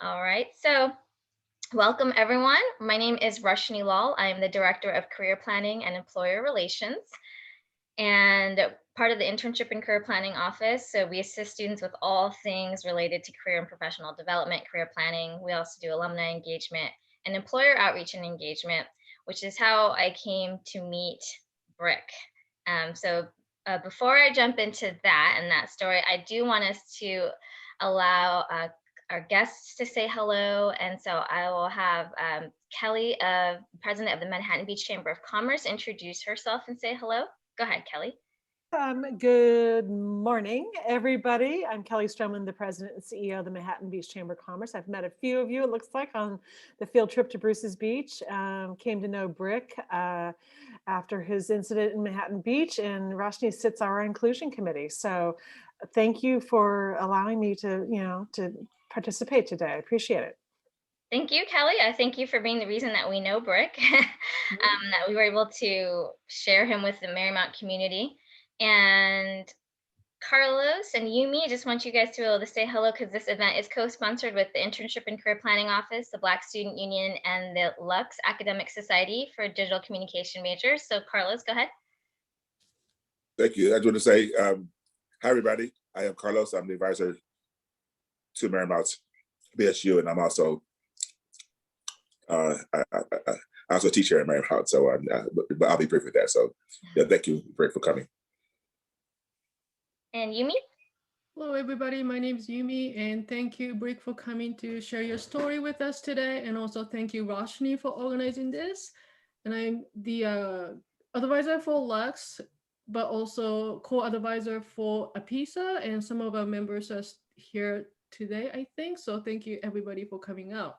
All right, so welcome everyone. My name is Rashni Lal. I am the Director of Career Planning and Employer Relations and part of the Internship and Career Planning Office. So we assist students with all things related to career and professional development, career planning. We also do alumni engagement and employer outreach and engagement, which is how I came to meet Brick. Before I jump into that and that story, I do want us to allow our guests to say hello. And so I will have Kelly, president of the Manhattan Beach Chamber of Commerce, introduce herself and say hello. Go ahead, Kelly. Good morning, everybody. I'm Kelly Stroman, the president and CEO of the Manhattan Beach Chamber of Commerce. I've met a few of you, it looks like, on the field trip to Bruce's Beach. Came to know Brick after his incident in Manhattan Beach, and Rashni sits our inclusion committee. So thank you for allowing me to participate today. I appreciate it. Thank you, Kelly. I thank you for being the reason that we know Brick, that we were able to share him with the Marymount community. And Carlos and Yumi, I just want you guys to be able to say hello because this event is co-sponsored with the Internship and Career Planning Office, the Black Student Union, and the Lux Academic Society for Digital Communication majors. So Carlos, go ahead. Thank you. I just want to say, hi, everybody. I am Carlos. I'm the advisor to Marymount BSU, and I'm also I also teach here at Marymount, so but I'll be brief with that. So, yeah, thank you, Brick, for coming. And Yumi? Hello, everybody. My name is Yumi, and thank you, Brick, for coming to share your story with us today. And also thank you, Rashni, for organizing this. And I'm the advisor for Lux, but also co-advisor for APISA, and some of our members are here today, I think. So thank you, everybody, for coming out.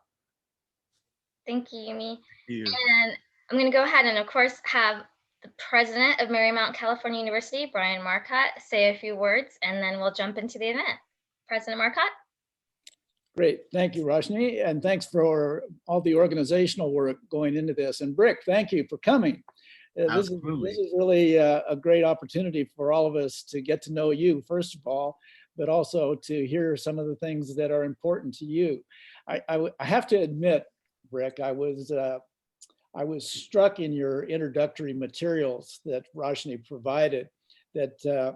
Thank you, Yumi. And I'm going to go ahead and, of course, have the president of Marymount California University, Brian Marcotte, say a few words, and then we'll jump into the event. President Marcotte? Great. Thank you, Rashni. And thanks for all the organizational work going into this. And Brick, thank you for coming. This is really a great opportunity for all of us to get to know you, first of all, but also to hear some of the things that are important to you. I have to admit, Brick, I was struck in your introductory materials that Rashni provided that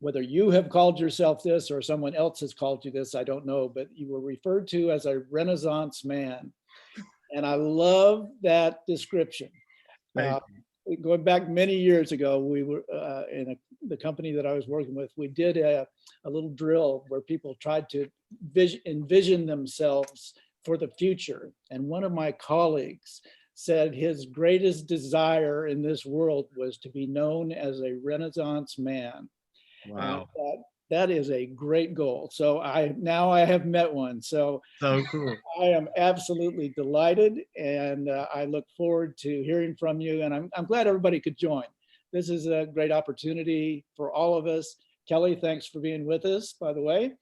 whether you have called yourself this or someone else has called you this, I don't know, but you were referred to as a Renaissance man. And I love that description. Going back many years ago, we were in the company that I was working with, we did a little drill where people tried to envision themselves for the future. And one of my colleagues said his greatest desire in this world was to be known as a Renaissance man. Wow. That is a great goal. So now I have met one. So cool. I am absolutely delighted, and I look forward to hearing from you. And I'm glad everybody could join. This is a great opportunity for all of us. Kelly, thanks for being with us, by the way.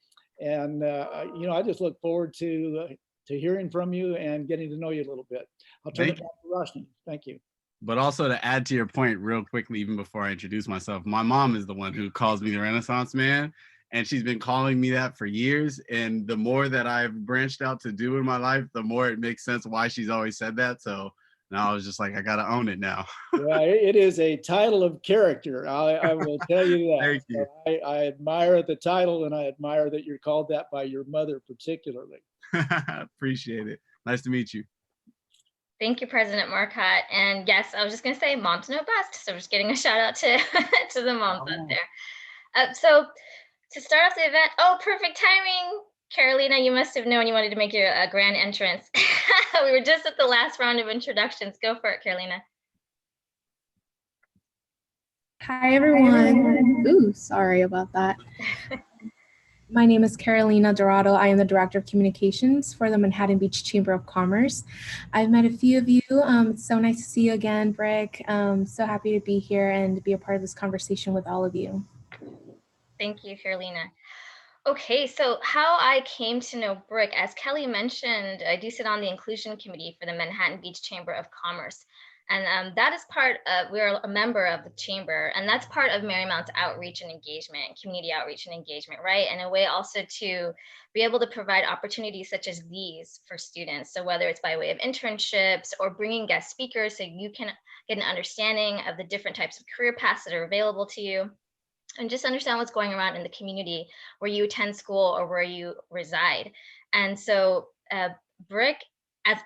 And I just look forward to hearing from you and getting to know you a little bit. I'll turn it back to Rashni. Thank you. But also, to add to your point real quickly, even before I introduce myself, my mom is the one who calls me the Renaissance man, and she's been calling me that for years. And the more that I've branched out to do in my life, the more it makes sense why she's always said that. So now I was just like, I got to own it now. Yeah, it is a title of character. I will tell you that. Thank you. So I admire the title, and I admire that you're called that by your mother particularly. Appreciate it. Nice to meet you. Thank you, President Marcotte. And yes, I was just going to say moms know best. So we're just getting a shout out to, to the moms out there. So to start off the event, perfect timing. Carolina, you must have known you wanted to make your grand entrance. We were just at the last round of introductions. Go for it, Carolina. Hi, everyone. Ooh, sorry about that. My name is Carolina Dorado. I am the Director of Communications for the Manhattan Beach Chamber of Commerce. I've met a few of you. It's so nice to see you again, Brick. So happy to be here and to be a part of this conversation with all of you. Thank you, Carolina. Okay, so how I came to know Brick, as Kelly mentioned, I do sit on the inclusion committee for the Manhattan Beach Chamber of Commerce. And that is part of, we're a member of the chamber, and that's part of Marymount's outreach and engagement, community outreach and engagement, right? And a way also to be able to provide opportunities such as these for students. So whether it's by way of internships or bringing guest speakers so you can get an understanding of the different types of career paths that are available to you, and just understand what's going around in the community where you attend school or where you reside. And so Brick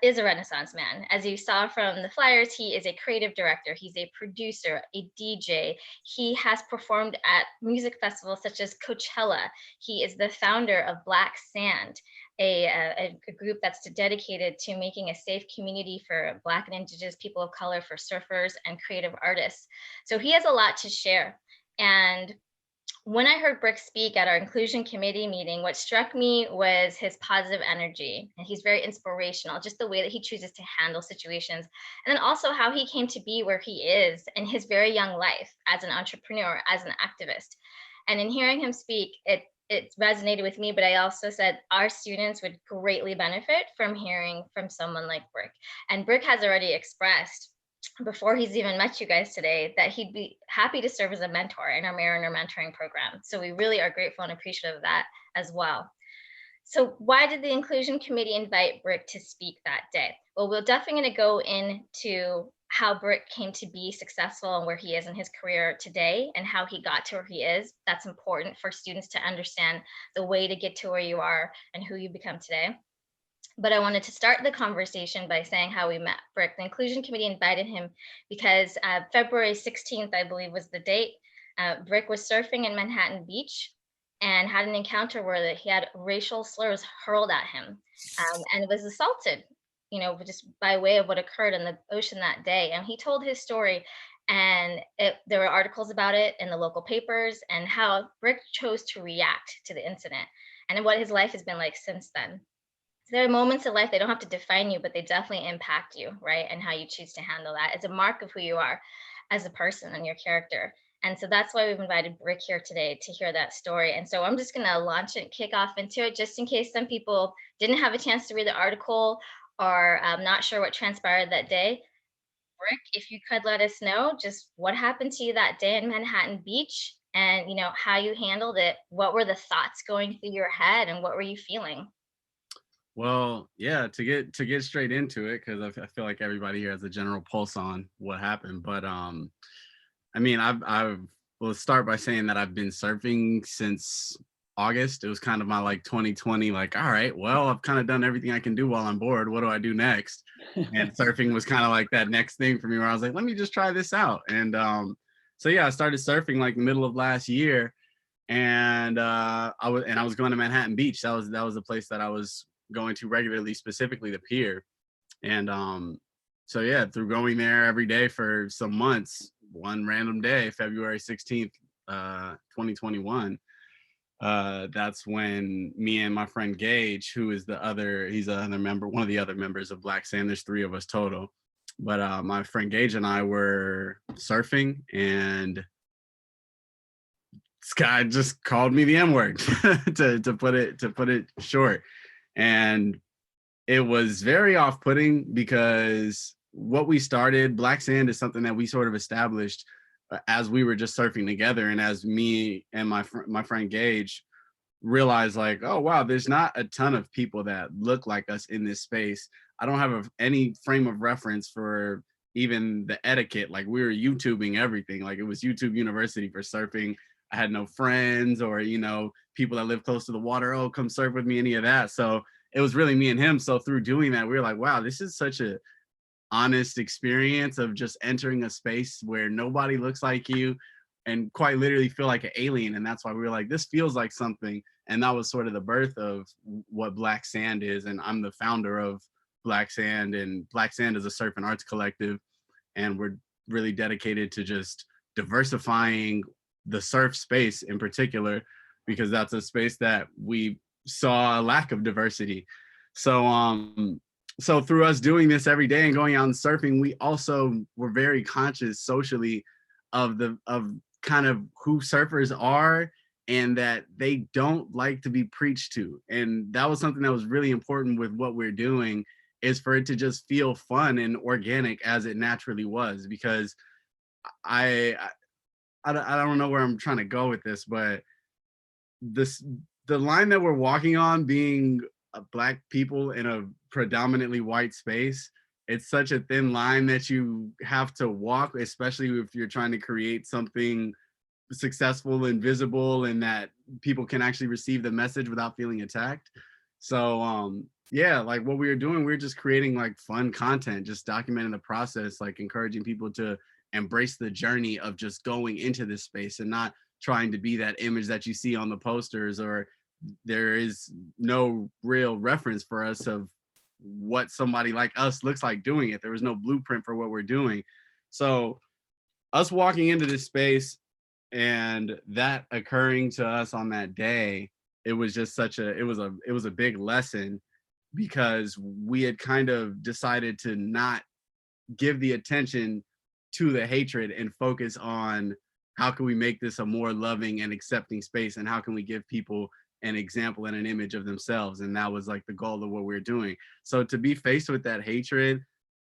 is a Renaissance man. As you saw from the flyers, he is a creative director, he's a producer, a DJ. He has performed at music festivals such as Coachella. He is the founder of Black Sand, a group that's dedicated to making a safe community for Black and Indigenous people of color, for surfers and creative artists. So he has a lot to share. And when I heard Brick speak at our inclusion committee meeting, what struck me was his positive energy. And he's very inspirational, just the way that he chooses to handle situations. And then also how he came to be where he is in his very young life as an entrepreneur, as an activist. And in hearing him speak, it resonated with me, but I also said our students would greatly benefit from hearing from someone like Brick. And Brick has already expressed, before he's even met you guys today, that he'd be happy to serve as a mentor in our Mariner mentoring program. So we really are grateful and appreciative of that as well. So why did the inclusion committee invite Brick to speak that day? Well, we're definitely going to go into how Brick came to be successful and where he is in his career today and how he got to where he is. That's important for students to understand the way to get to where you are and who you become today. But I wanted to start the conversation by saying how we met Brick. The inclusion committee invited him because February 16th, I believe was the date, Brick was surfing in Manhattan Beach and had an encounter where he had racial slurs hurled at him and was assaulted, just by way of what occurred in the ocean that day. And he told his story, and there were articles about it in the local papers and how Brick chose to react to the incident and what his life has been like since then. There are moments in life, they don't have to define you, but they definitely impact you, right? And how you choose to handle that. It's a mark of who you are as a person and your character. And so that's why we've invited Brick here today to hear that story. And so I'm just going to launch it, kick off into it, just in case some people didn't have a chance to read the article or not sure what transpired that day. Brick, if you could let us know just what happened to you that day in Manhattan Beach and, how you handled it. What were the thoughts going through your head and what were you feeling? Well, yeah, to get straight into it, because I feel like everybody here has a general pulse on what happened. But I mean, will start by saying that I've been surfing since August. It was kind of my 2020, all right, well, I've kind of done everything I can do while I'm bored. What do I do next? And surfing was kind of like that next thing for me, where I was like, let me just try this out. And so yeah, I started surfing the middle of last year, and I was going to Manhattan Beach. That was the place that I was going to regularly, specifically the pier. And so yeah, through going there every day for some months, one random day, February 16th, 2021, that's when me and my friend Gage, who is he's another member, one of the other members of Black Sand, there's 3 of us total, but my friend Gage and I were surfing, and this guy just called me the N-word to put it short. And it was very off-putting because what we started, Black Sand, is something that we sort of established as we were just surfing together. And as me and my friend Gage realized, oh, wow, there's not a ton of people that look like us in this space. I don't have any frame of reference for even the etiquette. We were YouTubing everything. It was YouTube University for surfing. I had no friends or, people that live close to the water, oh, come surf with me, any of that. So it was really me and him. So through doing that, we were like, wow, this is such a honest experience of just entering a space where nobody looks like you and quite literally feel like an alien. And that's why we were like, this feels like something. And that was sort of the birth of what Black Sand is. And I'm the founder of Black Sand, and Black Sand is a surf and arts collective. And we're really dedicated to just diversifying the surf space in particular, because that's a space that we saw a lack of diversity. So so through us doing this every day and going out and surfing, we also were very conscious socially of kind of who surfers are, and that they don't like to be preached to. And that was something that was really important with what we're doing, is for it to just feel fun and organic as it naturally was. Because I don't know where I'm trying to go with this, but the line that we're walking on, being Black people in a predominantly white space, it's such a thin line that you have to walk, especially if you're trying to create something successful and visible and that people can actually receive the message without feeling attacked. So yeah, like what we were doing, we were just creating like fun content, just documenting the process, like encouraging people to embrace the journey of just going into this space and not trying to be that image that you see on the posters, or there is no real reference for us of what somebody like us looks like doing it. There was no blueprint for what we're doing. So us walking into this space and that occurring to us on that day, it was just it was a big lesson, because we had kind of decided to not give the attention to the hatred and focus on how can we make this a more loving and accepting space, and how can we give people an example and an image of themselves. And that was like the goal of what we were doing. So to be faced with that hatred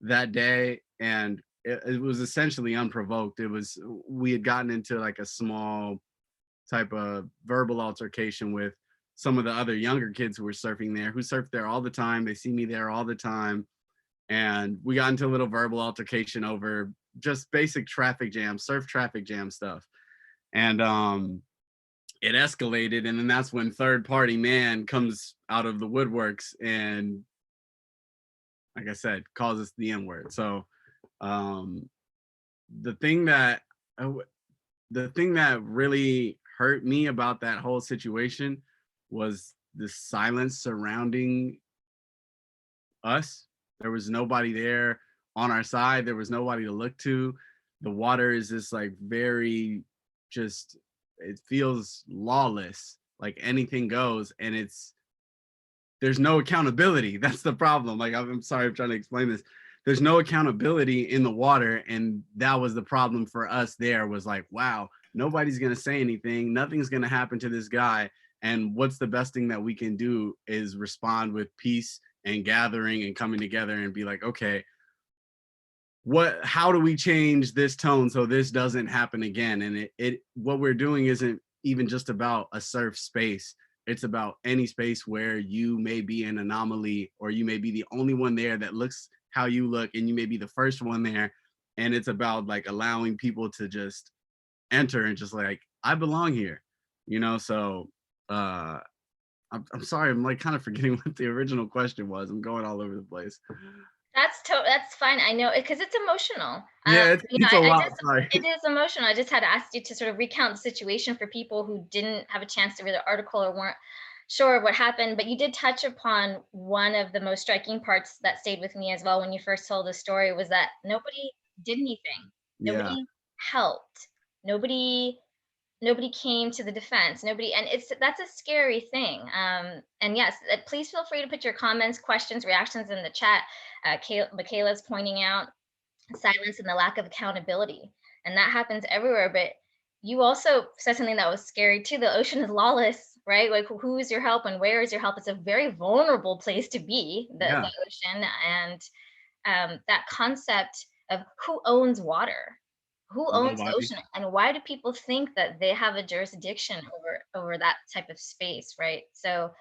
that day, and it was essentially unprovoked. We had gotten into like a small type of verbal altercation with some of the other younger kids who were surfing there, who surf there all the time. They see me there all the time. And we got into a little verbal altercation over just basic traffic jam, surf traffic jam stuff. And it escalated. And then that's when third party man comes out of the woodworks and, like I said, calls us the N-word. So the thing that really hurt me about that whole situation was the silence surrounding us. There was nobody there on our side. There was nobody to look to. The water is just like very, just, it feels lawless, like anything goes, and there's no accountability. That's the problem. Like, I'm sorry, I'm trying to explain this. There's no accountability in the water, and that was the problem for us there, was like, wow, nobody's gonna say anything, nothing's gonna happen to this guy, and what's the best thing that we can do is respond with peace and gathering and coming together and be like, okay, how do we change this tone so this doesn't happen again? And what we're doing isn't even just about a surf space. It's about any space where you may be an anomaly, or you may be the only one there that looks how you look, and you may be the first one there. And it's about like allowing people to just enter and just like, I belong here, So I'm sorry, I'm like kind of forgetting what the original question was. I'm going all over the place. That's fine. I know, because it's emotional. Yeah, it's a lot. Sorry. It is emotional. I just had asked you to sort of recount the situation for people who didn't have a chance to read the article or weren't sure of what happened. But you did touch upon one of the most striking parts that stayed with me as well when you first told the story, was that nobody did anything. Nobody helped. Nobody came to the defense. And that's a scary thing. And yes, please feel free to put your comments, questions, reactions in the chat. Michaela's pointing out silence and the lack of accountability, and that happens everywhere. But you also said something that was scary too. The ocean is lawless, right? Like, who is your help and where is your help? It's a very vulnerable place to be, the ocean. And that concept of who owns water, who owns the ocean, and why do people think that they have a jurisdiction over that type of space, right? So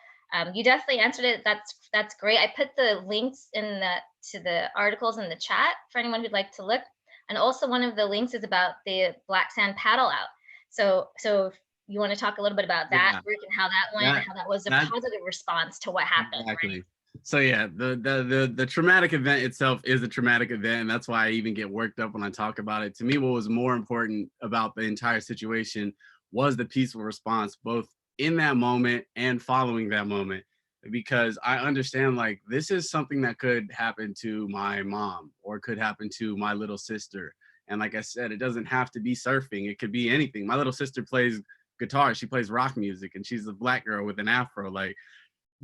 you definitely answered it. That's great. I put the links to the articles in the chat for anyone who'd like to look. And also one of the links is about the black sand paddle out. So if you want to talk a little bit about that, Rick, and how that went, and how that was a positive response to what happened. Exactly. Right? So yeah, the traumatic event itself is a traumatic event, and that's why I even get worked up when I talk about it. To me, what was more important about the entire situation was the peaceful response, both in that moment and following that moment, because I understand, like, this is something that could happen to my mom or could happen to my little sister. And like I said, it doesn't have to be surfing. It could be anything. My little sister plays guitar. She plays rock music, and she's a Black girl with an afro. Like,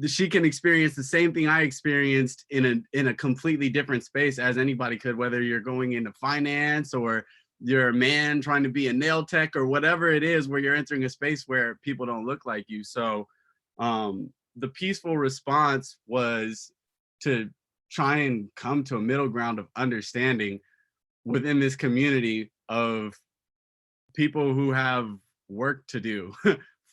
she can experience the same thing I experienced in a completely different space as anybody could, whether you're going into finance or you're a man trying to be a nail tech or whatever it is, where you're entering a space where people don't look like you. So the peaceful response was to try and come to a middle ground of understanding within this community of people who have work to do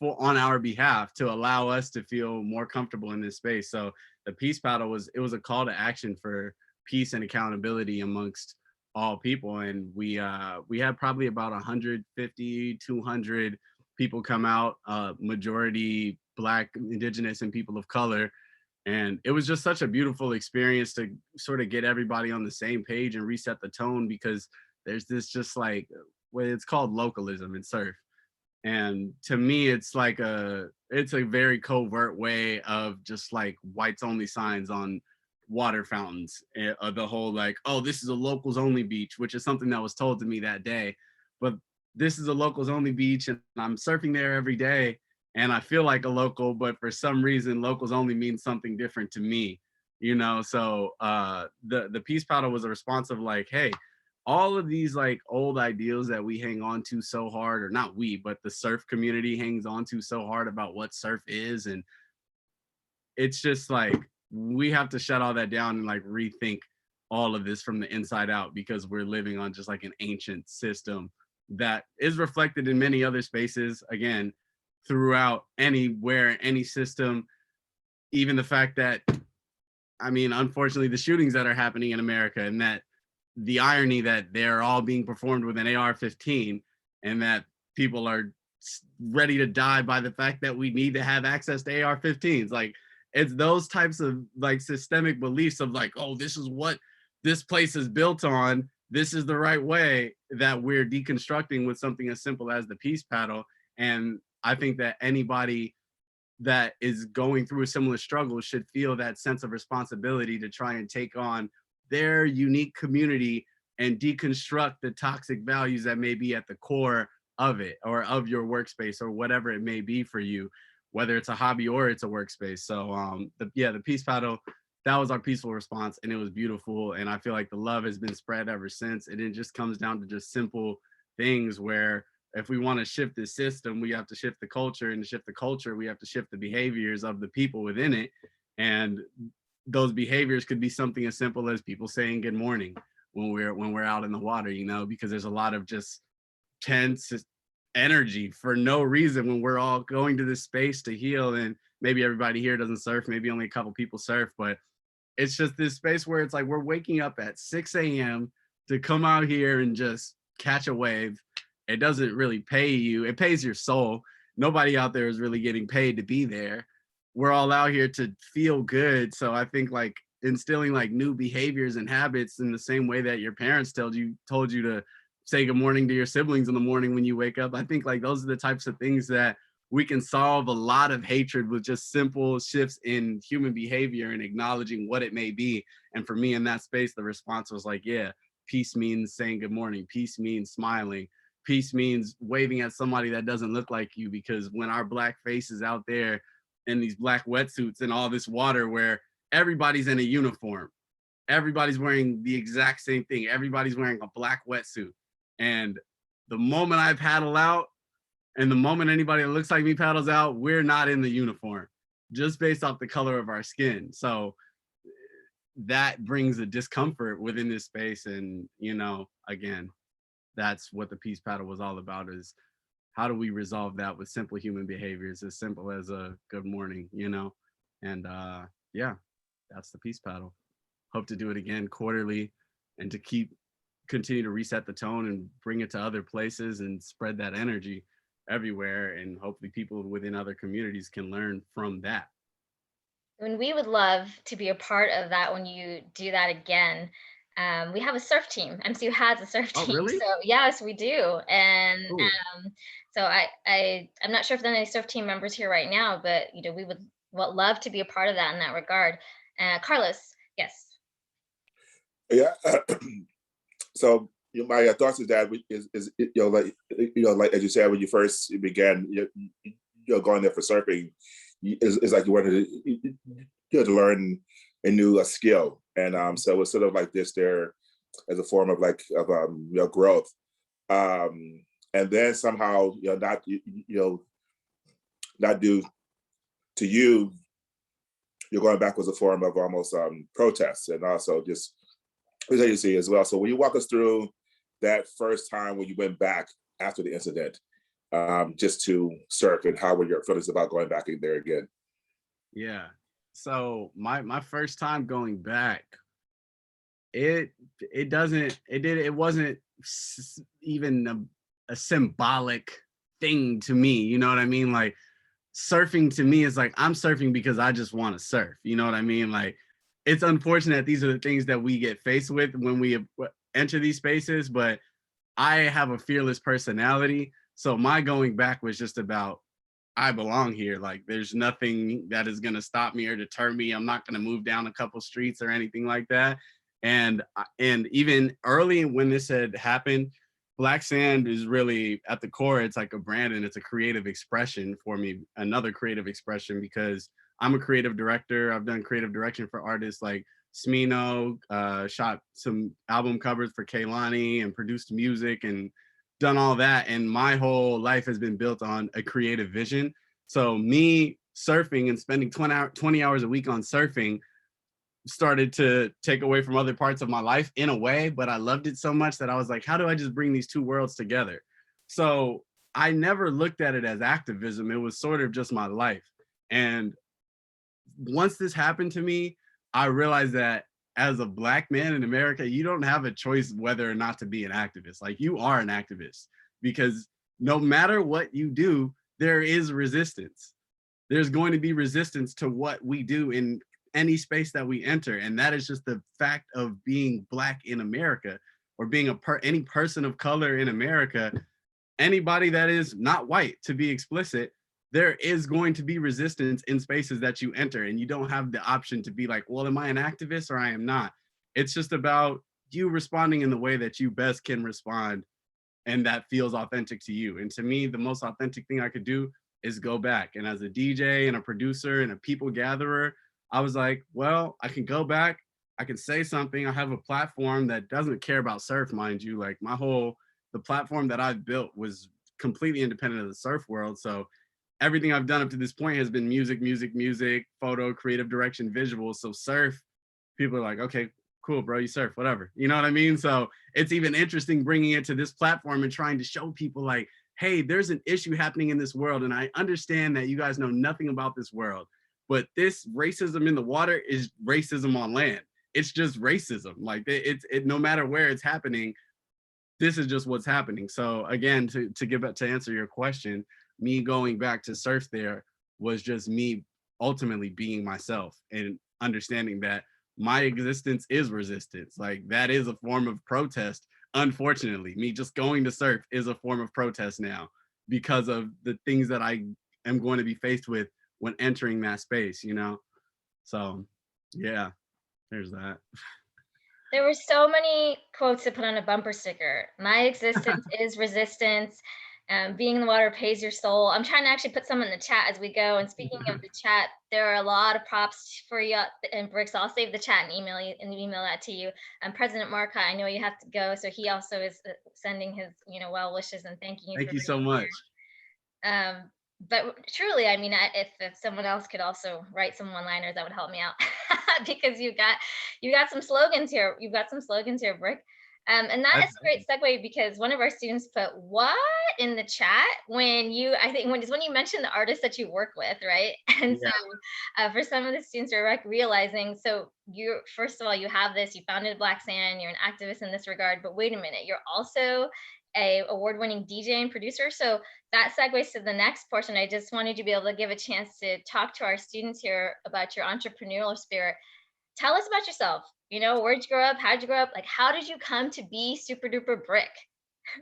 on our behalf to allow us to feel more comfortable in this space. So the peace paddle was a call to action for peace and accountability amongst all people. And we had probably about 150, 200 people come out, majority Black, Indigenous, and people of color. And it was just such a beautiful experience to sort of get everybody on the same page and reset the tone, because there's this just like, well, it's called localism in surf. And to me, it's a very covert way of just like whites only signs on water fountains. The whole like, oh, this is a locals only beach, which is something that was told to me that day. But this is a locals only beach, and I'm surfing there every day, and I feel like a local, but for some reason, locals only means something different to me, you know? So the peace paddle was a response of like, hey, all of these like old ideals that we hang on to so hard, or not we, but the surf community hangs on to so hard about what surf is. And it's just like, we have to shut all that down and like rethink all of this from the inside out, because we're living on just like an ancient system that is reflected in many other spaces, again, throughout anywhere, any system. Even the fact that, I mean, unfortunately, the shootings that are happening in America, and that the irony that they're all being performed with an AR-15, and that people are ready to die by the fact that we need to have access to AR-15s. Like, it's those types of like systemic beliefs of like, oh, this is what this place is built on, this is the right way, that we're deconstructing with something as simple as the peace paddle. And I think that anybody that is going through a similar struggle should feel that sense of responsibility to try and take on their unique community and deconstruct the toxic values that may be at the core of it, or of your workspace, or whatever it may be for you, whether it's a hobby or it's a workspace. So the peace paddle, that was our peaceful response, and it was beautiful. And I feel like the love has been spread ever since. And it just comes down to just simple things where if we want to shift this system, we have to shift the culture, and to shift the culture, we have to shift the behaviors of the people within it. And those behaviors could be something as simple as people saying good morning when we're out in the water, you know, because there's a lot of just tense energy for no reason when we're all going to this space to heal. And maybe everybody here doesn't surf, maybe only a couple people surf, but it's just this space where it's like we're waking up at 6 a.m. to come out here and just catch a wave. It doesn't really pay you, it pays your soul. Nobody out there is really getting paid to be there. We're all out here to feel good. So I think like instilling like new behaviors and habits in the same way that your parents told you to say good morning to your siblings in the morning when you wake up. I think like those are the types of things that we can solve a lot of hatred with just simple shifts in human behavior and acknowledging what it may be. And for me in that space, the response was like, yeah, peace means saying good morning. Peace means smiling. Peace means waving at somebody that doesn't look like you, because when our Black faces out there in these Black wetsuits and all this water where everybody's in a uniform, everybody's wearing the exact same thing, everybody's wearing a Black wetsuit. And the moment I paddle out, and the moment anybody that looks like me paddles out, we're not in the uniform, just based off the color of our skin. So that brings a discomfort within this space. And, you know, again, that's what the peace paddle was all about, is how do we resolve that with simple human behaviors, as simple as a good morning, you know? And yeah, that's the peace paddle. Hope to do it again quarterly, and to continue to reset the tone and bring it to other places and spread that energy everywhere. And hopefully people within other communities can learn from that. And we would love to be a part of that when you do that again. We have a surf team. MCU has a surf team. Oh, really? So yes, we do. And Cool. so I'm not sure if there are any surf team members here right now, but you know, we would love to be a part of that in that regard. Carlos, yes. Yeah. So my thoughts is that like as you said, when you first began, going there for surfing, is like you wanted to learn a new skill, and so it's sort of like this there as a form of growth, and then somehow not due to you you're going back was a form of almost protest and also just resiliency as well. So will you walk us through that first time when you went back after the incident, just to surf, and how were your feelings about going back in there again? Yeah. So my first time going back, it wasn't even a symbolic thing to me. You know what I mean? Like, surfing to me is like, I'm surfing because I just want to surf. You know what I mean? Like, it's unfortunate these are the things that we get faced with when we enter these spaces, but I have a fearless personality. So my going back was just about, I belong here. Like, there's nothing that is going to stop me or deter me. I'm not going to move down a couple streets or anything like that. And even early when this had happened, Black Sand is really at the core. It's like a brand and it's a creative expression for me, another creative expression, because I'm a creative director. I've done creative direction for artists like Smino, shot some album covers for Kehlani and produced music and done all that. And my whole life has been built on a creative vision. So me surfing and spending 20 hours a week on surfing started to take away from other parts of my life in a way, but I loved it so much that I was like, how do I just bring these two worlds together? So I never looked at it as activism. It was sort of just my life. And once this happened to me, I realized that as a Black man in America, you don't have a choice whether or not to be an activist. Like, you are an activist, because no matter what you do, there is resistance. There's going to be resistance to what we do in any space that we enter. And that is just the fact of being Black in America, or being any person of color in America, anybody that is not white, to be explicit. There is going to be resistance in spaces that you enter, and you don't have the option to be like, well, am I an activist or I am not? It's just about you responding in the way that you best can respond and that feels authentic to you. And to me, the most authentic thing I could do is go back. And as a DJ and a producer and a people gatherer, I was like, well, I can go back, I can say something. I have a platform that doesn't care about surf, mind you. Like, the platform that I've built was completely independent of the surf world. So everything I've done up to this point has been music, photo, creative direction, visuals. So surf, people are like, okay, cool, bro, you surf, whatever. You know what I mean? So it's even interesting bringing it to this platform and trying to show people like, hey, there's an issue happening in this world. And I understand that you guys know nothing about this world, but this racism in the water is racism on land. It's just racism. Like, no matter where it's happening, this is just what's happening. So again, to answer your question, me going back to surf there was just me ultimately being myself and understanding that my existence is resistance. Like, that is a form of protest. Unfortunately, me just going to surf is a form of protest now, because of the things that I am going to be faced with when entering that space, you know? So yeah, there's that. There were so many quotes to put on a bumper sticker. My existence is resistance. Being in the water pays your soul. I'm trying to actually put some in the chat as we go. And speaking of the chat, there are a lot of props for you and Bricks. I'll save the chat and email that to you. President Marca, I know you have to go, so he also is sending his well wishes and thanking you. Thank you so much. But truly, I mean, if someone else could also write some one-liners, that would help me out because you got some slogans here. You've got some slogans here, Brick. And that is a great segue, because one of our students put "what" in the chat when you mentioned the artists that you work with, right? And yeah. So for some of the students who are realizing, so first of all, you have this, you founded Black Sand, you're an activist in this regard, but wait a minute, you're also a award-winning DJ and producer. So that segues to the next portion. I just wanted you to be able to give a chance to talk to our students here about your entrepreneurial spirit. Tell us about yourself. Where'd you grow up? How'd you grow up? Like, how did you come to be Super Duper Brick?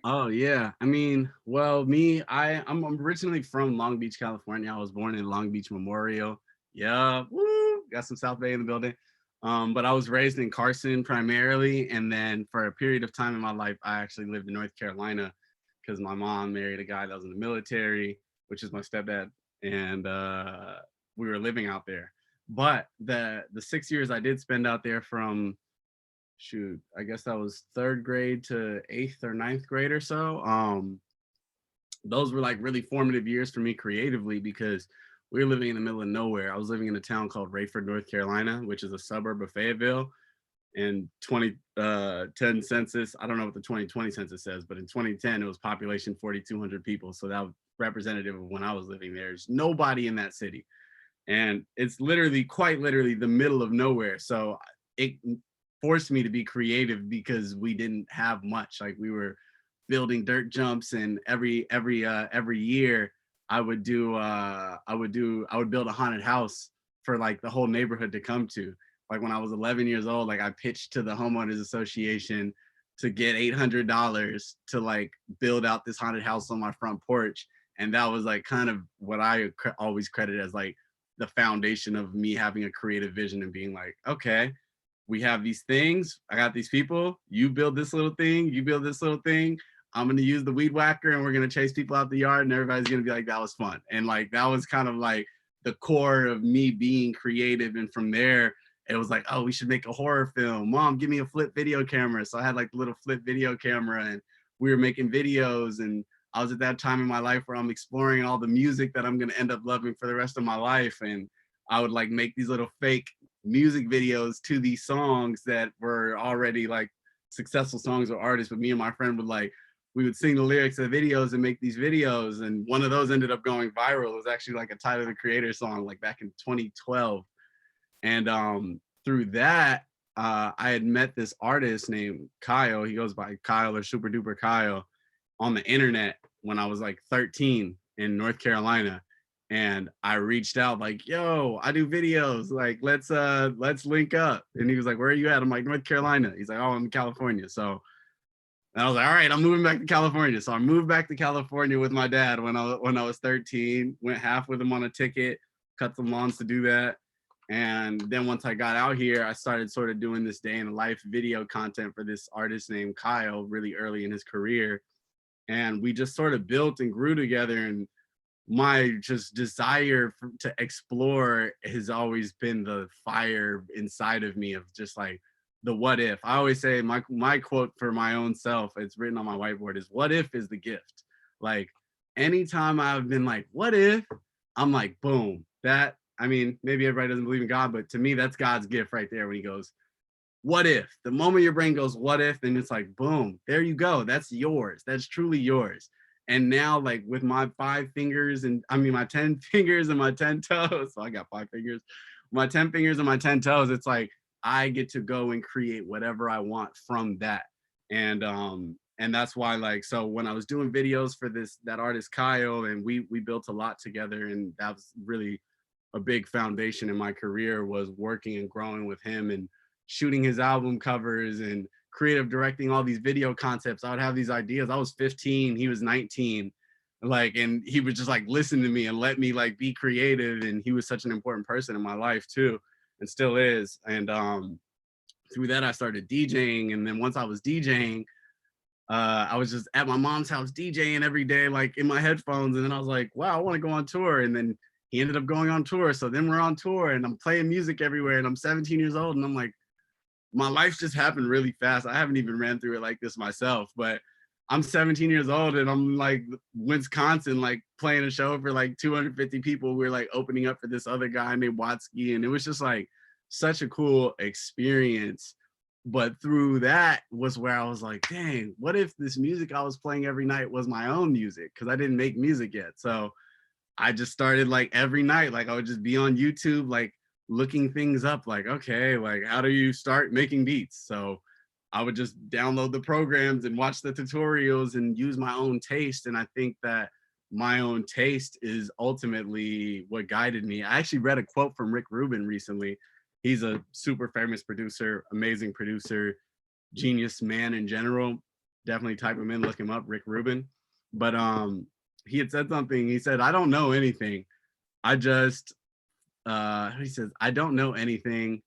Oh yeah, I mean, well, I'm originally from Long Beach, California. I was born in Long Beach Memorial. Yeah, woo, got some South Bay in the building. But I was raised in Carson primarily, and then for a period of time in my life, I actually lived in North Carolina because my mom married a guy that was in the military, which is my stepdad, and we were living out there. But the 6 years I did spend out there from, I guess that was 3rd grade to 8th or 9th grade or so. Those were like really formative years for me creatively, because we were living in the middle of nowhere. I was living in a town called Rayford, North Carolina, which is a suburb of Fayetteville. In 2010 census, I don't know what the 2020 census says, but in 2010, it was population 4,200 people. So that was representative of when I was living there. There's nobody in that city. And it's literally, quite literally, the middle of nowhere. So it forced me to be creative because we didn't have much. Like, we were building dirt jumps, and every year I would build a haunted house for like the whole neighborhood to come to. Like, when I was 11 years old, like, I pitched to the homeowners association to get $800 to like build out this haunted house on my front porch. And that was like kind of what I always credit as like the foundation of me having a creative vision and being like, okay, we have these things, I got these people, you build this little thing, you build this little thing, I'm gonna use the weed whacker and we're gonna chase people out the yard and everybody's gonna be like, that was fun. And like, that was kind of like the core of me being creative. And from there, it was like, oh, we should make a horror film. Mom, give me a flip video camera. So I had like the little flip video camera, and we were making videos. And I was at that time in my life where I'm exploring all the music that I'm gonna end up loving for the rest of my life. And I would like make these little fake music videos to these songs that were already like successful songs or artists. But me and my friend would like, we would sing the lyrics of the videos and make these videos. And one of those ended up going viral. It was actually like a Tyler, the Creator song, like back in 2012. And through that, I had met this artist named Kyle. He goes by Kyle or Super Duper Kyle on the internet when I was like 13 in North Carolina. And I reached out like, yo, I do videos. Like, let's link up. And he was like, where are you at? I'm like, North Carolina. He's like, oh, I'm in California. So and I was like, all right, I'm moving back to California. So I moved back to California with my dad when I was 13, went half with him on a ticket, cut some lawns to do that. And then once I got out here, I started sort of doing this day in the life video content for this artist named Kyle really early in his career. And we just sort of built and grew together. And my just desire to explore has always been the fire inside of me of just like the what if. I always say my quote for my own self, it's written on my whiteboard, is what if is the gift. Like, anytime I've been like, what if, I'm like, boom, that, I mean, maybe everybody doesn't believe in God, but to me, that's God's gift right there when he goes, what if? The moment your brain goes, what if? Then it's like, boom, there you go. That's yours. That's truly yours. And now, like, with my 5 fingers and my 10 fingers and my 10 toes, so I got 5 fingers, my 10 fingers and my 10 toes, it's like, I get to go and create whatever I want from that. And that's why, like, so when I was doing videos for that artist Kyle, and we built a lot together, and that was really a big foundation in my career, was working and growing with him and shooting his album covers and creative directing all these video concepts. I would have these ideas. I was 15, he was 19, like, and he would just like listen to me and let me like be creative. And he was such an important person in my life too, and still is. And through that, I started DJing. And then once I was DJing, I was just at my mom's house DJing every day, like in my headphones. And then I was like, wow, I want to go on tour. And then he ended up going on tour. So then we're on tour and I'm playing music everywhere, and I'm 17 years old. And I'm like, my life just happened really fast. I haven't even ran through it like this myself, but I'm 17 years old and I'm like Wisconsin, like playing a show for like 250 people. We're like opening up for this other guy named Watsky. And it was just like such a cool experience. But through that was where I was like, dang, what if this music I was playing every night was my own music? Because I didn't make music yet. So I just started like every night, like I would just be on YouTube, like looking things up, like, okay, like how do you start making beats? So I would just download the programs and watch the tutorials and use my own taste. And I think that my own taste is ultimately what guided me. I actually read a quote from Rick Rubin recently. He's a super famous producer, amazing producer, genius man in general. Definitely type him in, look him up, Rick Rubin. But he had said something. He said, I don't know anything. I just, he says, I don't know anything.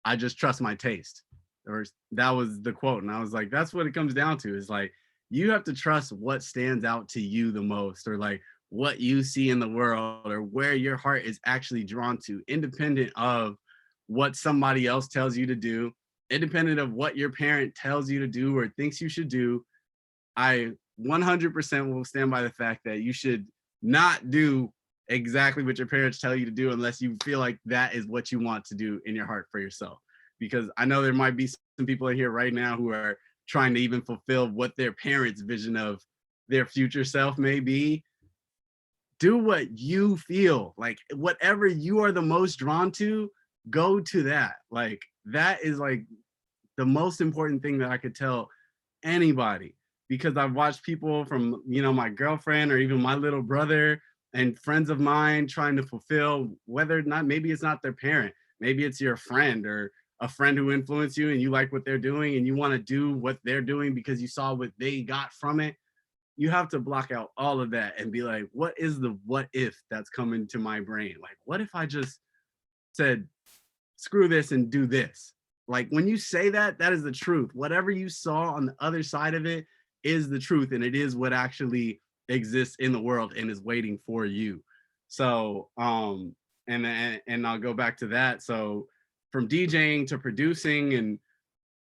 I just trust my taste. Or that was the quote. And I was like, that's what it comes down to, is like, you have to trust what stands out to you the most, or like what you see in the world, or where your heart is actually drawn to, independent of what somebody else tells you to do, independent of what your parent tells you to do or thinks you should do. I 100% will stand by the fact that you should not do exactly what your parents tell you to do unless you feel like that is what you want to do in your heart for yourself. Because I know there might be some people in here right now who are trying to even fulfill what their parents' vision of their future self may be. Do what you feel like, whatever you are the most drawn to, go to that. Like that is like the most important thing that I could tell anybody, because I've watched people from, you know, my girlfriend or even my little brother and friends of mine trying to fulfill, whether or not, maybe it's not their parent, maybe it's your friend or a friend who influenced you and you like what they're doing and you want to do what they're doing because you saw what they got from it. You have to block out all of that and be like, what is the what if that's coming to my brain? Like, what if I just said, screw this and do this? Like when you say that, that is the truth. Whatever you saw on the other side of it is the truth, and it is what actually exists in the world and is waiting for you. So and I'll go back to that. So from DJing to producing and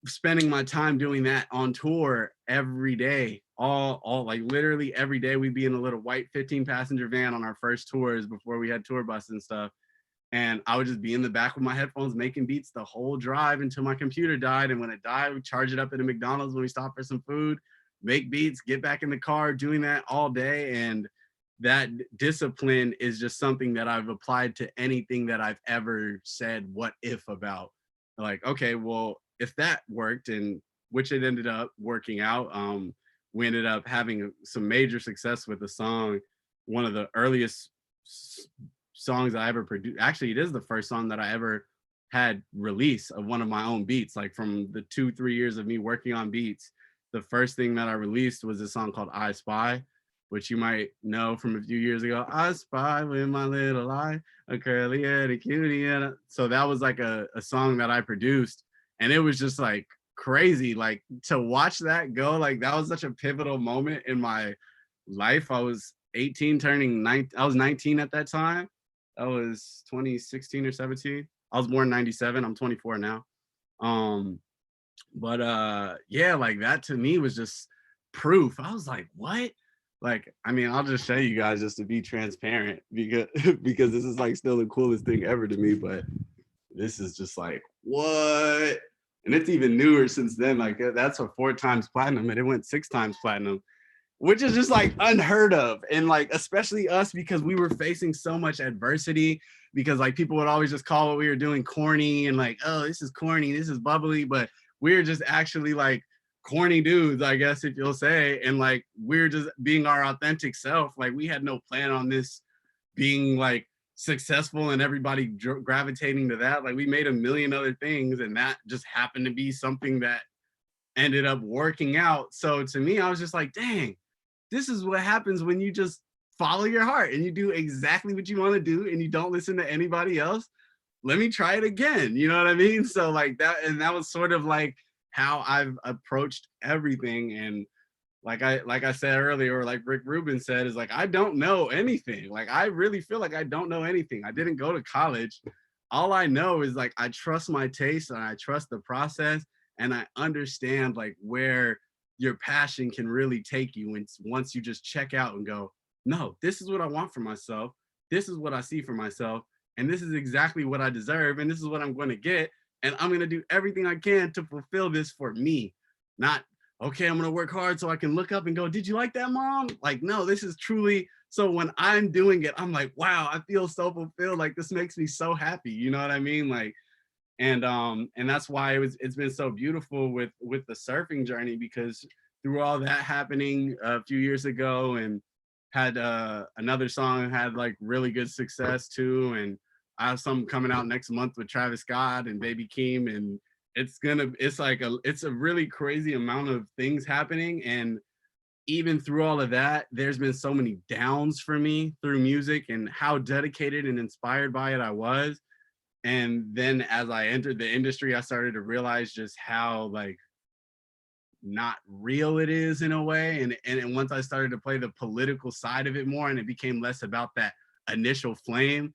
spending my time doing that on tour every day, all like literally every day, we'd be in a little white 15-passenger van on our first tours before we had tour buses and stuff. And I would just be in the back with my headphones making beats the whole drive until my computer died. And when it died, we charge it up at a McDonald's when we stop for some food, make beats, get back in the car, doing that all day. And that discipline is just something that I've applied to anything that I've ever said what if about. Like, okay, well, if that worked, and which it ended up working out, we ended up having some major success with the song, one of the earliest songs I ever produced. Actually, it is the first song that I ever had release of one of my own beats. Like from the 2-3 years of me working on beats, the first thing that I released was a song called I Spy, which you might know from a few years ago. I spy with my little eye, a curly headed cutie. And so that was like a song that I produced. And it was just like crazy, like to watch that go. Like that was such a pivotal moment in my life. I was 18 turning 19. I was 19 at that time. That was 2016 or 17. I was born in 97. I'm 24 now. Yeah, like that to me was just proof. I was like, what? Like, I mean, I'll just show you guys just to be transparent, because because this is like still the coolest thing ever to me, but this is just like, what? And it's even newer since then. Like that's a 4 times platinum and it went 6 times platinum, which is just like unheard of. And like, especially us, because we were facing so much adversity, because like people would always just call what we were doing corny and like, oh, this is corny, this is bubbly, but we're just actually like corny dudes, I guess, if you'll say. And like, we're just being our authentic self. Like we had no plan on this being like successful and everybody gravitating to that. Like we made a million other things and that just happened to be something that ended up working out. So to me, I was just like, dang, this is what happens when you just follow your heart and you do exactly what you want to do and you don't listen to anybody else. Let me try it again. You know what I mean? So like that, and that was sort of like how I've approached everything. And like I said earlier, or like Rick Rubin said, is like, I don't know anything. Like, I really feel like I don't know anything. I didn't go to college. All I know is like, I trust my taste and I trust the process. And I understand like where your passion can really take you once you just check out and go, no, this is what I want for myself. This is what I see for myself. And this is exactly what I deserve. And this is what I'm going to get. And I'm going to do everything I can to fulfill this for me. Not, okay, I'm going to work hard so I can look up and go, did you like that, mom? Like, no, this is truly, so when I'm doing it, I'm like, wow, I feel so fulfilled. Like, this makes me so happy. You know what I mean? Like, and that's why it's been so beautiful with the surfing journey, because through all that happening a few years ago, and had another song had like really good success too, and I have something coming out next month with Travis Scott and Baby Keem, and it's a really crazy amount of things happening. And even through all of that, there's been so many downs for me through music and how dedicated and inspired by it I was. And then as I entered the industry, I started to realize just how like not real it is in a way. And once I started to play the political side of it more, and it became less about that initial flame,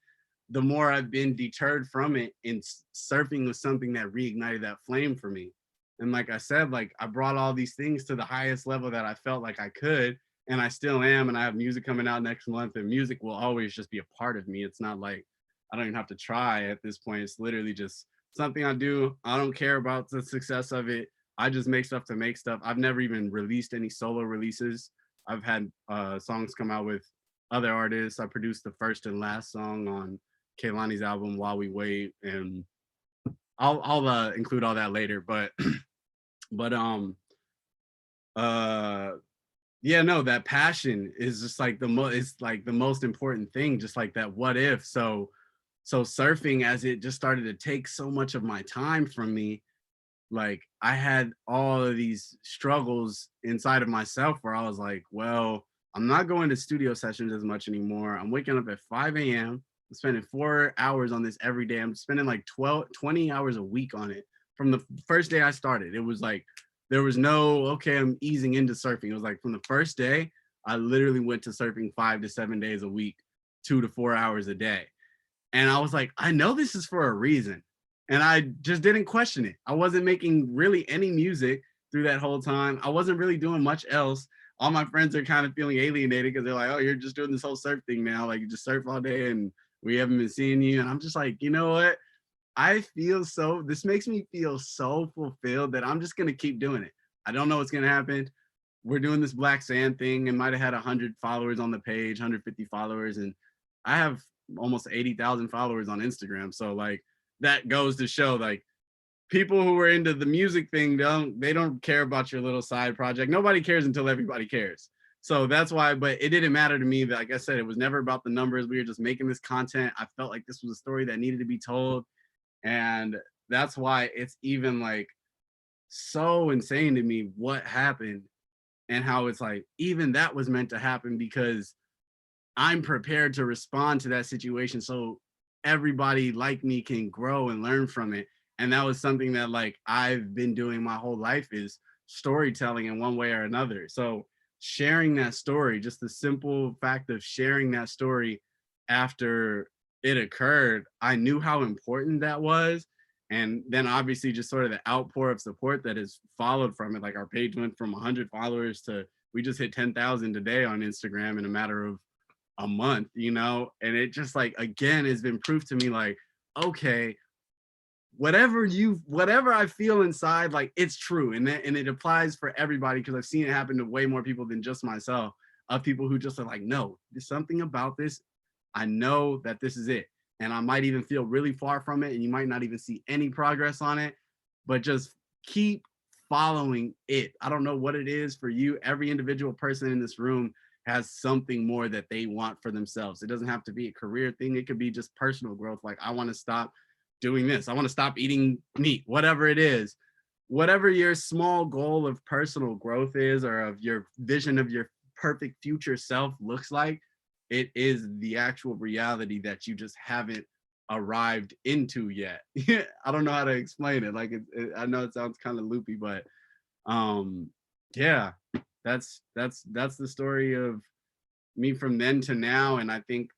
the more I've been deterred from it. And surfing was something that reignited that flame for me. And like I said, like I brought all these things to the highest level that I felt like I could. and I still am, and I have music coming out next month, and music will always just be a part of me. It's not like I don't even have to try at this point. It's literally just something I do. I don't care about the success of it. I just make stuff to make stuff. I've never even released any solo releases. I've had songs come out with other artists. I produced the first and last song on Kehlani's album, While We Wait, and I'll include all that later. But but yeah, no, that passion is just like it's like the most important thing, just like that what if. So surfing, as it just started to take so much of my time from me, like I had all of these struggles inside of myself where I was like, well, I'm not going to studio sessions as much anymore. I'm waking up at 5 a.m. I'm spending 4 hours on this every day. I'm spending like 20 hours a week on it. From the first day I started, it was like, there was no, okay, I'm easing into surfing. It was like from the first day, I literally went to surfing 5 to 7 days a week, 2 to 4 hours a day. And I was like, I know this is for a reason. And I just didn't question it. I wasn't making really any music through that whole time. I wasn't really doing much else. All my friends are kind of feeling alienated because they're like, oh, you're just doing this whole surf thing now. Like you just surf all day and we haven't been seeing you. And I'm just like, you know what? This makes me feel so fulfilled that I'm just going to keep doing it. I don't know what's going to happen. We're doing this Black Sand thing and might have had 100 followers on the page, 150 followers. And I have almost 80,000 followers on Instagram. So like that goes to show like people who are into the music thing, they don't care about your little side project. Nobody cares until everybody cares. So that's why, but it didn't matter to me. Like I said, it was never about the numbers. We were just making this content. I felt like this was a story that needed to be told. And that's why it's even like so insane to me what happened and how it's like, even that was meant to happen because I'm prepared to respond to that situation so everybody like me can grow and learn from it. And that was something that like I've been doing my whole life, is storytelling in one way or another. So sharing that story, just the simple fact of sharing that story after it occurred, I knew how important that was. And then obviously just sort of the outpour of support that has followed from it. Like our page went from 100 followers to, we just hit 10,000 today on Instagram in a matter of a month, you know? And it just like, again, has been proof to me like, okay, whatever I feel inside, like it's true. And it applies for everybody, because I've seen it happen to way more people than just myself, of people who just are like, no, there's something about this. I know that this is it. And I might even feel really far from it and you might not even see any progress on it, but just keep following it. I don't know what it is for you. Every individual person in this room has something more that they want for themselves. It doesn't have to be a career thing. It could be just personal growth. Like, I want to stop doing this. I want to stop eating meat, whatever it is. Whatever your small goal of personal growth is, or of your vision of your perfect future self looks like, it is the actual reality that you just haven't arrived into yet. I don't know how to explain it. Like, I know it sounds kind of loopy, but yeah, that's the story of me from then to now. And I think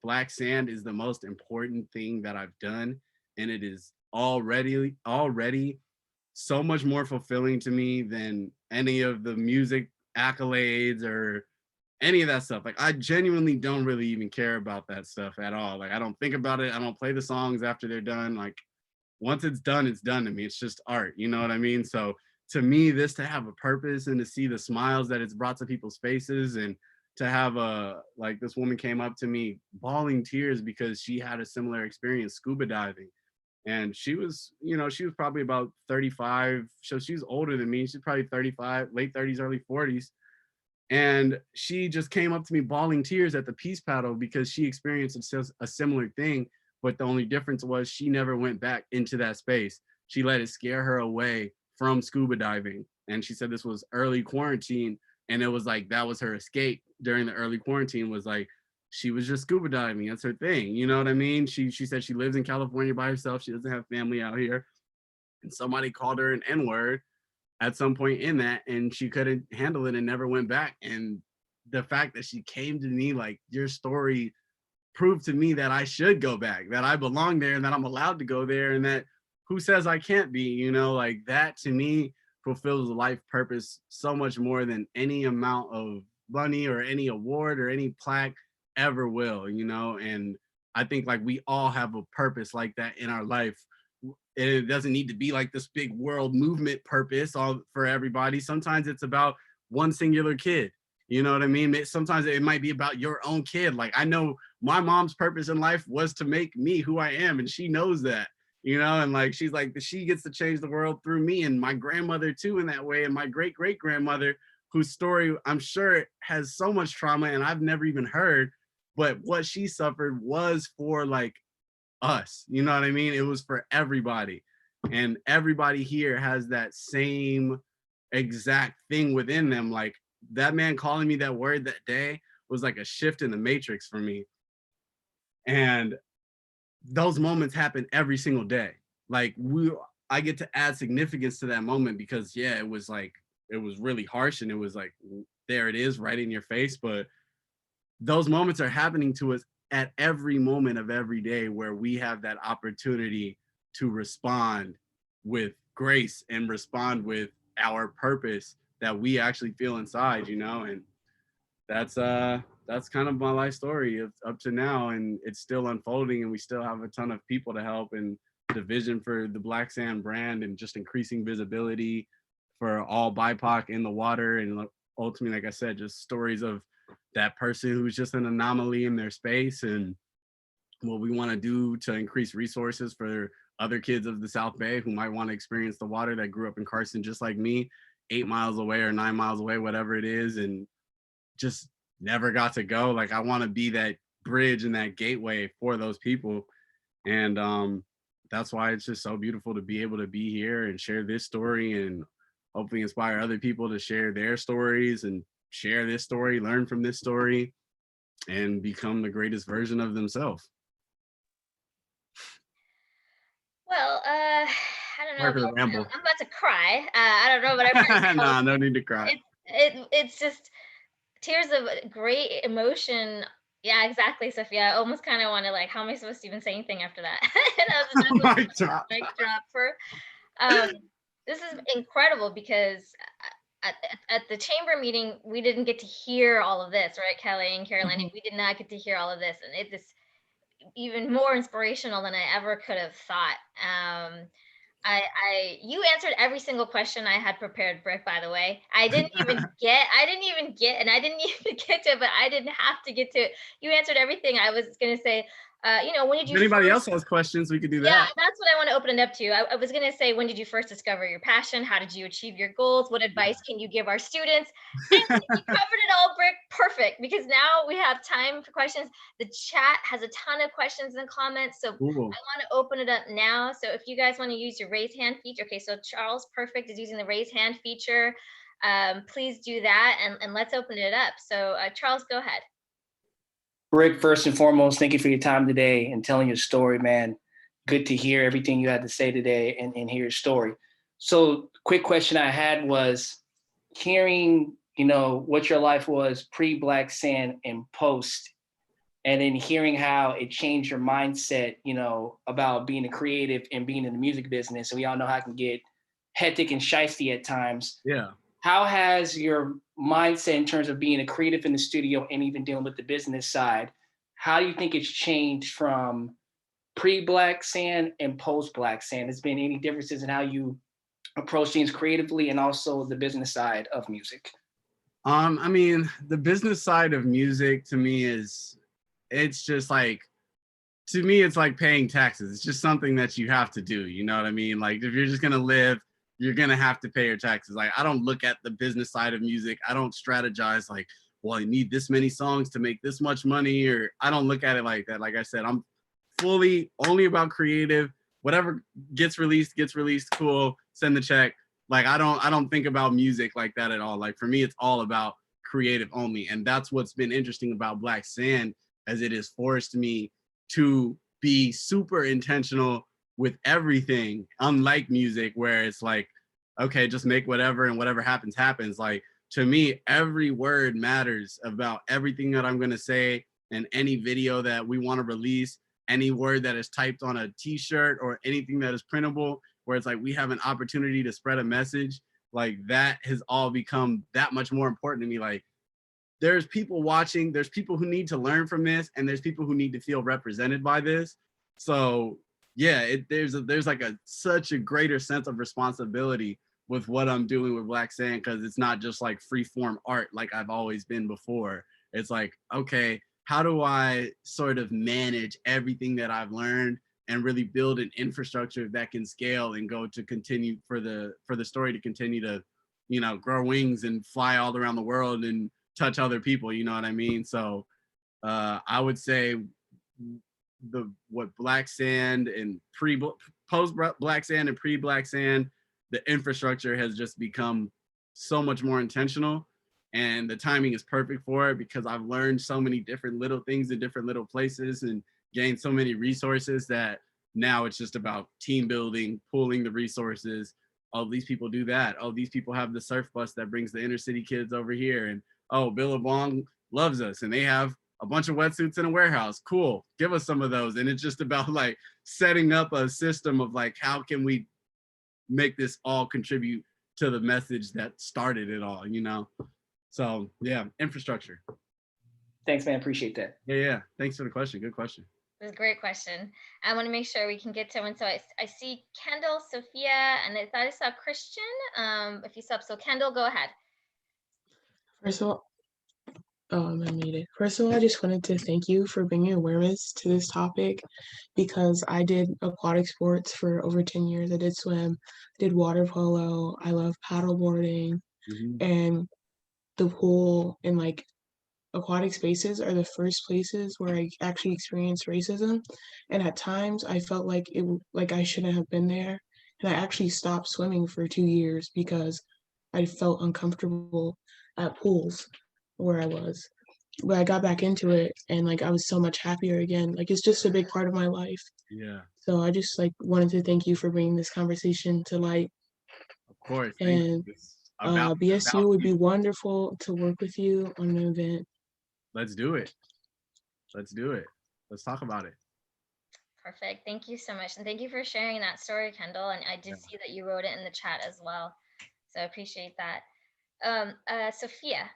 Black Sand is the most important thing that I've done, and it is already so much more fulfilling to me than any of the music accolades or any of that stuff. Like, I genuinely don't really even care about that stuff at all. Like, I don't think about it. I don't play the songs after they're done. Like, once it's done to me. It's just art, you know what I mean? So to me, this to have a purpose and to see the smiles that it's brought to people's faces, and to have like this woman came up to me bawling tears because she had a similar experience scuba diving. And she was, she was probably about 35. So she was older than me. She's probably 35, late 30s, early 40s. And she just came up to me bawling tears at the Peace Paddle because she experienced a similar thing. But the only difference was she never went back into that space. She let it scare her away from scuba diving. And she said this was early quarantine. And it was like, that was her escape during the early quarantine, was like, she was just scuba diving. That's her thing. You know what I mean? She said she lives in California by herself. She doesn't have family out here. And somebody called her an N-word at some point in that, and she couldn't handle it and never went back. And the fact that she came to me like, your story proved to me that I should go back, that I belong there, and that I'm allowed to go there, and that who says I can't be, like that to me fulfills life purpose so much more than any amount of money or any award or any plaque ever will, you know? And I think like we all have a purpose like that in our life. And it doesn't need to be like this big world movement purpose all for everybody. Sometimes it's about one singular kid. You know what I mean? Sometimes it might be about your own kid. Like I know my mom's purpose in life was to make me who I am, and she knows that, you know, and like she's like, she gets to change the world through me, and my grandmother too in that way, and my great-great-grandmother, whose story I'm sure has so much trauma and I've never even heard, but what she suffered was for like us, you know what I mean? It was for everybody. And everybody here has that same exact thing within them. Like that man calling me that word that day was like a shift in the matrix for me. And those moments happen every single day. Like I get to add significance to that moment because yeah, it was really harsh and it was like, there it is right in your face. But those moments are happening to us at every moment of every day where we have that opportunity to respond with grace and respond with our purpose that we actually feel inside, you know. And that's kind of my life story up to now, and it's still unfolding, and we still have a ton of people to help, and the vision for the Black Sand brand and just increasing visibility for all BIPOC in the water, and ultimately, like I said, just stories of that person who's just an anomaly in their space, and what we want to do to increase resources for other kids of the South Bay who might want to experience the water that grew up in Carson just like me, 8 miles away or 9 miles away, whatever it is, and just never got to go. Like I want to be that bridge and that gateway for those people. And that's why it's just so beautiful to be able to be here and share this story and hopefully inspire other people to share their stories and share this story, learn from this story, and become the greatest version of themselves. Well, I don't know. About, I'm about to cry. I don't know, but nah, no need to cry. It's just tears of great emotion. Yeah, exactly, Sophia. I almost kind of want to like, how am I supposed to even say anything after that? Mic drop. Mic drop for. This is incredible because at the chamber meeting, we didn't get to hear all of this, right, Kelly and Carolina? Mm-hmm. We did not get to hear all of this, and it is even more inspirational than I ever could have thought. You answered every single question I had prepared, Brick, by the way. I didn't even get, and I didn't even get to it, but I didn't have to get to it. You answered everything. I was going to say, when did you anybody else has questions, we could do that. Yeah, that's what I want to open it up to. I was going to say, when did you first discover your passion? How did you achieve your goals? What advice can you give our students? And you covered it all, Brick. Perfect. Because now we have time for questions. The chat has a ton of questions and comments. So cool. I want to open it up now. So if you guys want to use your raise hand feature. Okay, so Charles Perfect is using the raise hand feature. Please do that and let's open it up. So Charles, go ahead. Brick, first and foremost, thank you for your time today and telling your story, man. Good to hear everything you had to say today and hear your story. So quick question I had was hearing, what your life was pre-Black Sand and post, and then hearing how it changed your mindset, about being a creative and being in the music business. And we all know how it can get hectic and shiesty at times. Yeah. How has your mindset in terms of being a creative in the studio and even dealing with the business side, how do you think it's changed from pre-Black Sand and post-Black Sand? Has been any differences in how you approach things creatively and also the business side of music? I mean, the business side of music to me it's just like, to me, it's like paying taxes. It's just something that you have to do. You know what I mean? Like if you're just going to live, you're going to have to pay your taxes. Like, I don't look at the business side of music. I don't strategize like, well, you need this many songs to make this much money, or I don't look at it like that. Like I said, I'm fully only about creative. Whatever gets released, cool, send the check. Like, I don't think about music like that at all. Like for me, it's all about creative only. And that's what's been interesting about Black Sand, as it has forced me to be super intentional with everything, unlike music where it's like, okay, just make whatever and whatever happens, happens. Like to me, every word matters about everything that I'm gonna say in any video that we wanna release, any word that is typed on a t-shirt or anything that is printable, where it's like we have an opportunity to spread a message. Like that has all become that much more important to me. Like there's people watching, there's people who need to learn from this, and there's people who need to feel represented by this. So yeah, there's like such a greater sense of responsibility with what I'm doing with Black Sand, because it's not just like free form art like I've always been before. It's like, okay, how do I sort of manage everything that I've learned and really build an infrastructure that can scale and go to continue for the story to continue to, you know, grow wings and fly all around the world and touch other people, you know what I mean? So I would say what Black Sand and post Black Sand and pre Black Sand, the infrastructure has just become so much more intentional, and the timing is perfect for it because I've learned so many different little things in different little places and gained so many resources that now it's just about team building, pooling the resources. Oh, these people do that. Oh, these people have the surf bus that brings the inner city kids over here. And oh, Billabong loves us and they have a bunch of wetsuits in a warehouse. Cool, give us some of those. And it's just about like setting up a system of like, how can we make this all contribute to the message that started it all, you know? So yeah, infrastructure. Thanks, man, appreciate that. Yeah, thanks for the question, good question. It was a great question. I want to make sure we can get to one. So I see Kendall, Sophia, and I thought I saw Christian. If you sub, so Kendall, go ahead. First of all, I'm muted. First of all, I just wanted to thank you for bringing awareness to this topic because I did aquatic sports for over 10 years. I did swim, did water polo. I love paddleboarding, and the pool and like aquatic spaces are the first places where I actually experienced racism. And at times I felt like I shouldn't have been there. And I actually stopped swimming for 2 years because I felt uncomfortable at pools where I was. But I got back into it and like I was so much happier again. Like it's just a big part of my life. Yeah. So I just like wanted to thank you for bringing this conversation to light. Of course. And BSU would be wonderful to work with you on an event. Let's do it. Let's do it. Let's talk about it. Perfect. Thank you so much. And thank you for sharing that story, Kendall. And I did see that you wrote it in the chat as well. So I appreciate that. Sophia.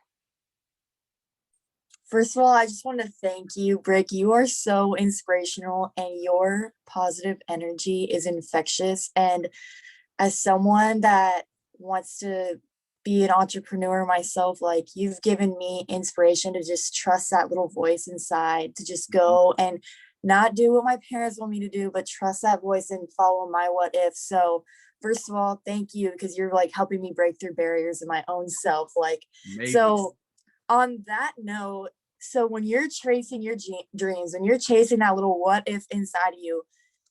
First of all, I just want to thank you, Brick. You are so inspirational and your positive energy is infectious. And as someone that wants to be an entrepreneur myself, like you've given me inspiration to just trust that little voice inside, to just go and not do what my parents want me to do, but trust that voice and follow my what if. So first of all, thank you, because you're like helping me break through barriers in my own self. Like, amazing. So on that note, so when you're tracing your dreams, when you're chasing that little what if inside of you,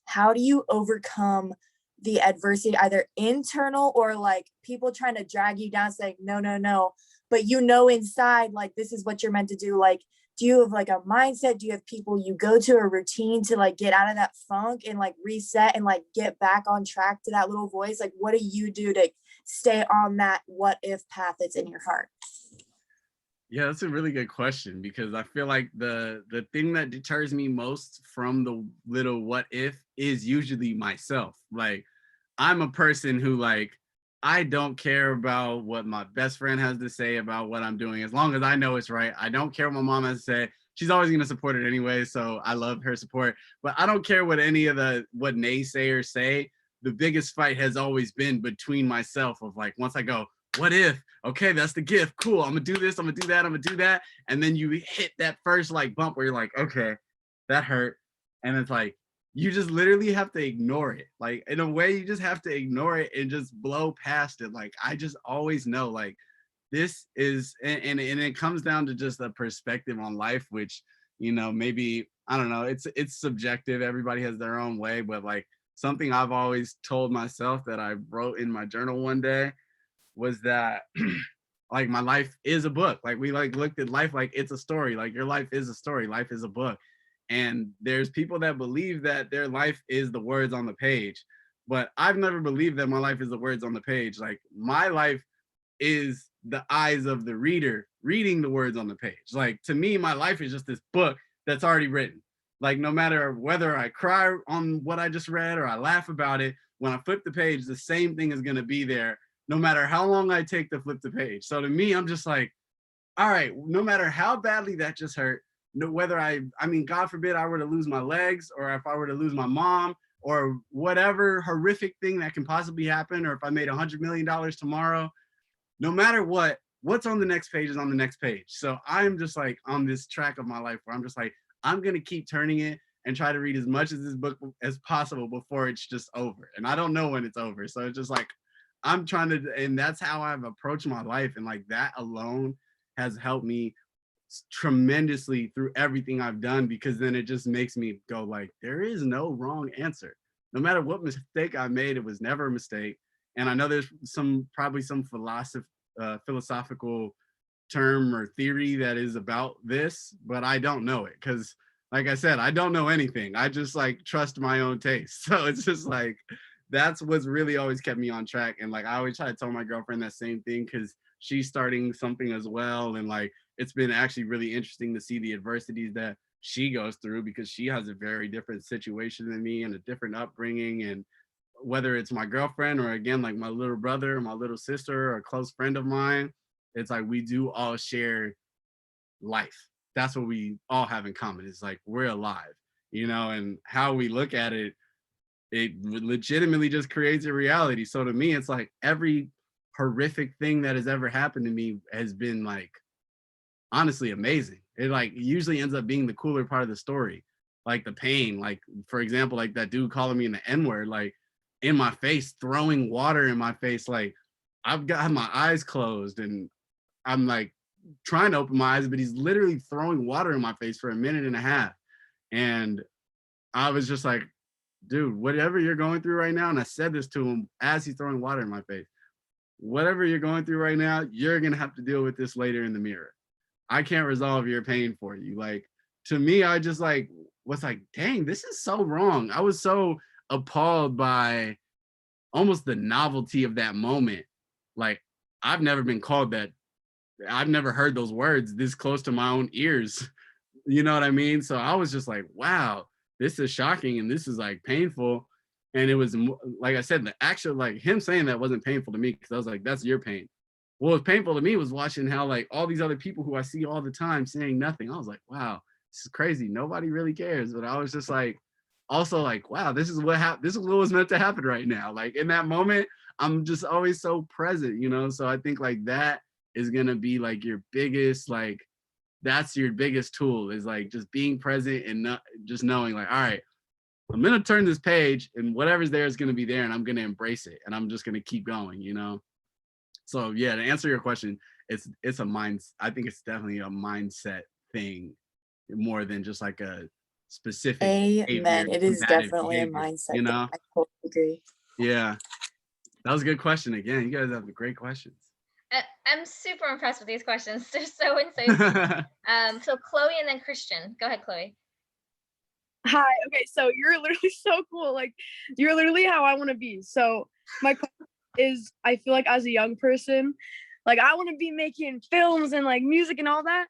how do you overcome the adversity, either internal or like people trying to drag you down saying, no, but you know inside, like, this is what you're meant to do. Like, do you have like a mindset? Do you have people you go to, a routine to like get out of that funk and like reset and like get back on track to that little voice? Like, what do you do to stay on that what if path that's in your heart? Yeah, that's a really good question, because I feel like the thing that deters me most from the little what if is usually myself. Like, I'm a person who, like, I don't care about what my best friend has to say about what I'm doing, as long as I know it's right. I don't care what my mom has to say. She's always going to support it anyway, so I love her support. But I don't care what any of what naysayers say. The biggest fight has always been between myself of like, once I go, what if? Okay, that's the gift. Cool. I'm gonna do this. I'm gonna do that. I'm gonna do that. And then you hit that first like bump where you're like, okay, that hurt. And it's like, you just literally have to ignore it. Like, in a way, you just have to ignore it and just blow past it. Like, I just always know, like, this is, and it comes down to just a perspective on life, which, you know, maybe, I don't know, it's subjective. Everybody has their own way, but like, something I've always told myself that I wrote in my journal one day was that like, my life is a book. Like, we like looked at life like it's a story. Like, your life is a story. Life is a book. And there's people that believe that their life is the words on the page, but I've never believed that my life is the words on the page. Like, my life is the eyes of the reader reading the words on the page. Like, to me, my life is just this book that's already written. Like, no matter whether I cry on what I just read or I laugh about it, when I flip the page, the same thing is going to be there, no matter how long I take to flip the page. So to me, I'm just like, all right, no matter how badly that just hurt, whether I mean, God forbid I were to lose my legs, or if I were to lose my mom, or whatever horrific thing that can possibly happen, or if I made $100 million tomorrow, no matter what's on the next page is on the next page. So I'm just like on this track of my life where I'm just like, I'm going to keep turning it and try to read as much of this book as possible before it's just over. And I don't know when it's over. So it's just like, I'm trying to, and that's how I've approached my life. And like that alone has helped me tremendously through everything I've done, because then it just makes me go like, there is no wrong answer. No matter what mistake I made, it was never a mistake. And I know there's probably some philosophical term or theory that is about this, but I don't know it, because like I said, I don't know anything. I just like trust my own taste. So it's just like, that's what's really always kept me on track. And like, I always try to tell my girlfriend that same thing, because she's starting something as well. And like, it's been actually really interesting to see the adversities that she goes through, because she has a very different situation than me and a different upbringing. And whether it's my girlfriend or again, like my little brother, or my little sister, or a close friend of mine, it's like we do all share life. That's what we all have in common. It's like we're alive, you know, and how we look at it, it legitimately just creates a reality. So to me, it's like every horrific thing that has ever happened to me has been like honestly amazing. It like usually ends up being the cooler part of the story. Like the pain, like for example, like that dude calling me an N-word, like in my face, throwing water in my face. Like I've got my eyes closed and I'm like trying to open my eyes, but he's literally throwing water in my face for a minute and a half. And I was just like, dude, whatever you're going through right now, and I said this to him as he's throwing water in my face, whatever you're going through right now, you're gonna have to deal with this later in the mirror. I can't resolve your pain for you. Like, to me, I just like was like, dang, this is so wrong. I was so appalled by almost the novelty of that moment. Like, I've never been called that. I've never heard those words this close to my own ears. You know what I mean? So I was just like, wow, this is shocking and this is like painful. And it was, like I said, the actual, like him saying that wasn't painful to me, because I was like, that's your pain. What was painful to me was watching how like all these other people who I see all the time saying nothing. I was like, wow, this is crazy. Nobody really cares. But I was just like, also like, wow, this is what happened. This is what was meant to happen right now. Like in that moment, I'm just always so present, you know? So I think like that is gonna be like your biggest, like, that's your biggest tool, is like just being present and not just knowing like, all right, I'm gonna turn this page and whatever's there is gonna be there and I'm gonna embrace it and I'm just gonna keep going, you know? So yeah, to answer your question, it's a mind, I think it's definitely a mindset thing more than just like a specific Amen. It is definitely a behavior, mindset. you know? I totally agree. Yeah, that was a good question. Again, you guys have great questions. I'm super impressed with these questions. They're so insightful. So Chloe and then Christian. Go ahead, Chloe. Hi. Okay, so you're literally so cool. Like, you're literally how I want to be. So my question is, I feel like as a young person, like I want to be making films and like music and all that,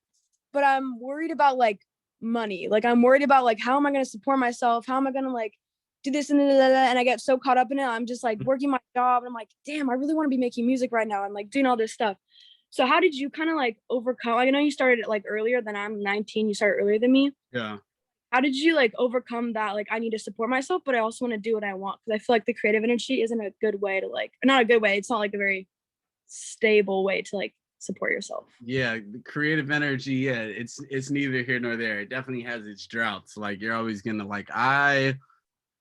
but I'm worried about like money. Like I'm worried about like, how am I going to support myself? How am I going to like do this and that? And I get so caught up in it. I'm just like working my job and I'm like, damn, I really want to be making music right now and like doing all this stuff. So how did you kind of like overcome? I know you started like earlier than I'm 19. You started earlier than me. Yeah. How did you like overcome that? Like, I need to support myself, but I also want to do what I want. Because I feel like the creative industry isn't a good way to like, not a good way. It's not like a very stable way to like support yourself. Yeah, the creative energy, yeah, it's neither here nor there. It definitely has its droughts. Like you're always gonna like, I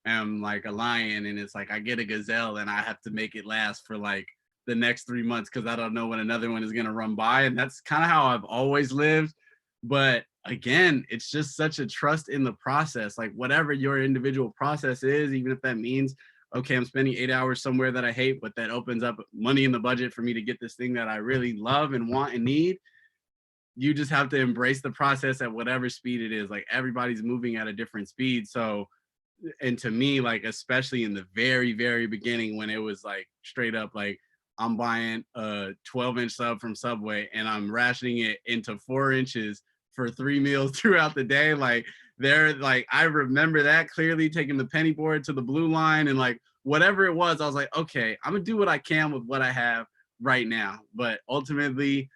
am like a lion and it's like I get a gazelle and I have to make it last for like the next 3 months because I don't know when another one is gonna run by. And that's kind of how I've always lived. But again, it's just such a trust in the process. Like whatever your individual process is, even if that means, okay, I'm spending 8 hours somewhere that I hate, but that opens up money in the budget for me to get this thing that I really love and want and need. You just have to embrace the process at whatever speed it is. Like everybody's moving at a different speed. So, and to me, like, especially in the very, very beginning when it was like straight up, like I'm buying a 12-inch sub from Subway and I'm rationing it into 4 inches for 3 meals throughout the day. Like there, like I remember that clearly, taking the penny board to the blue line and like whatever it was, I was like, okay, I'm gonna do what I can with what I have right now. But ultimately,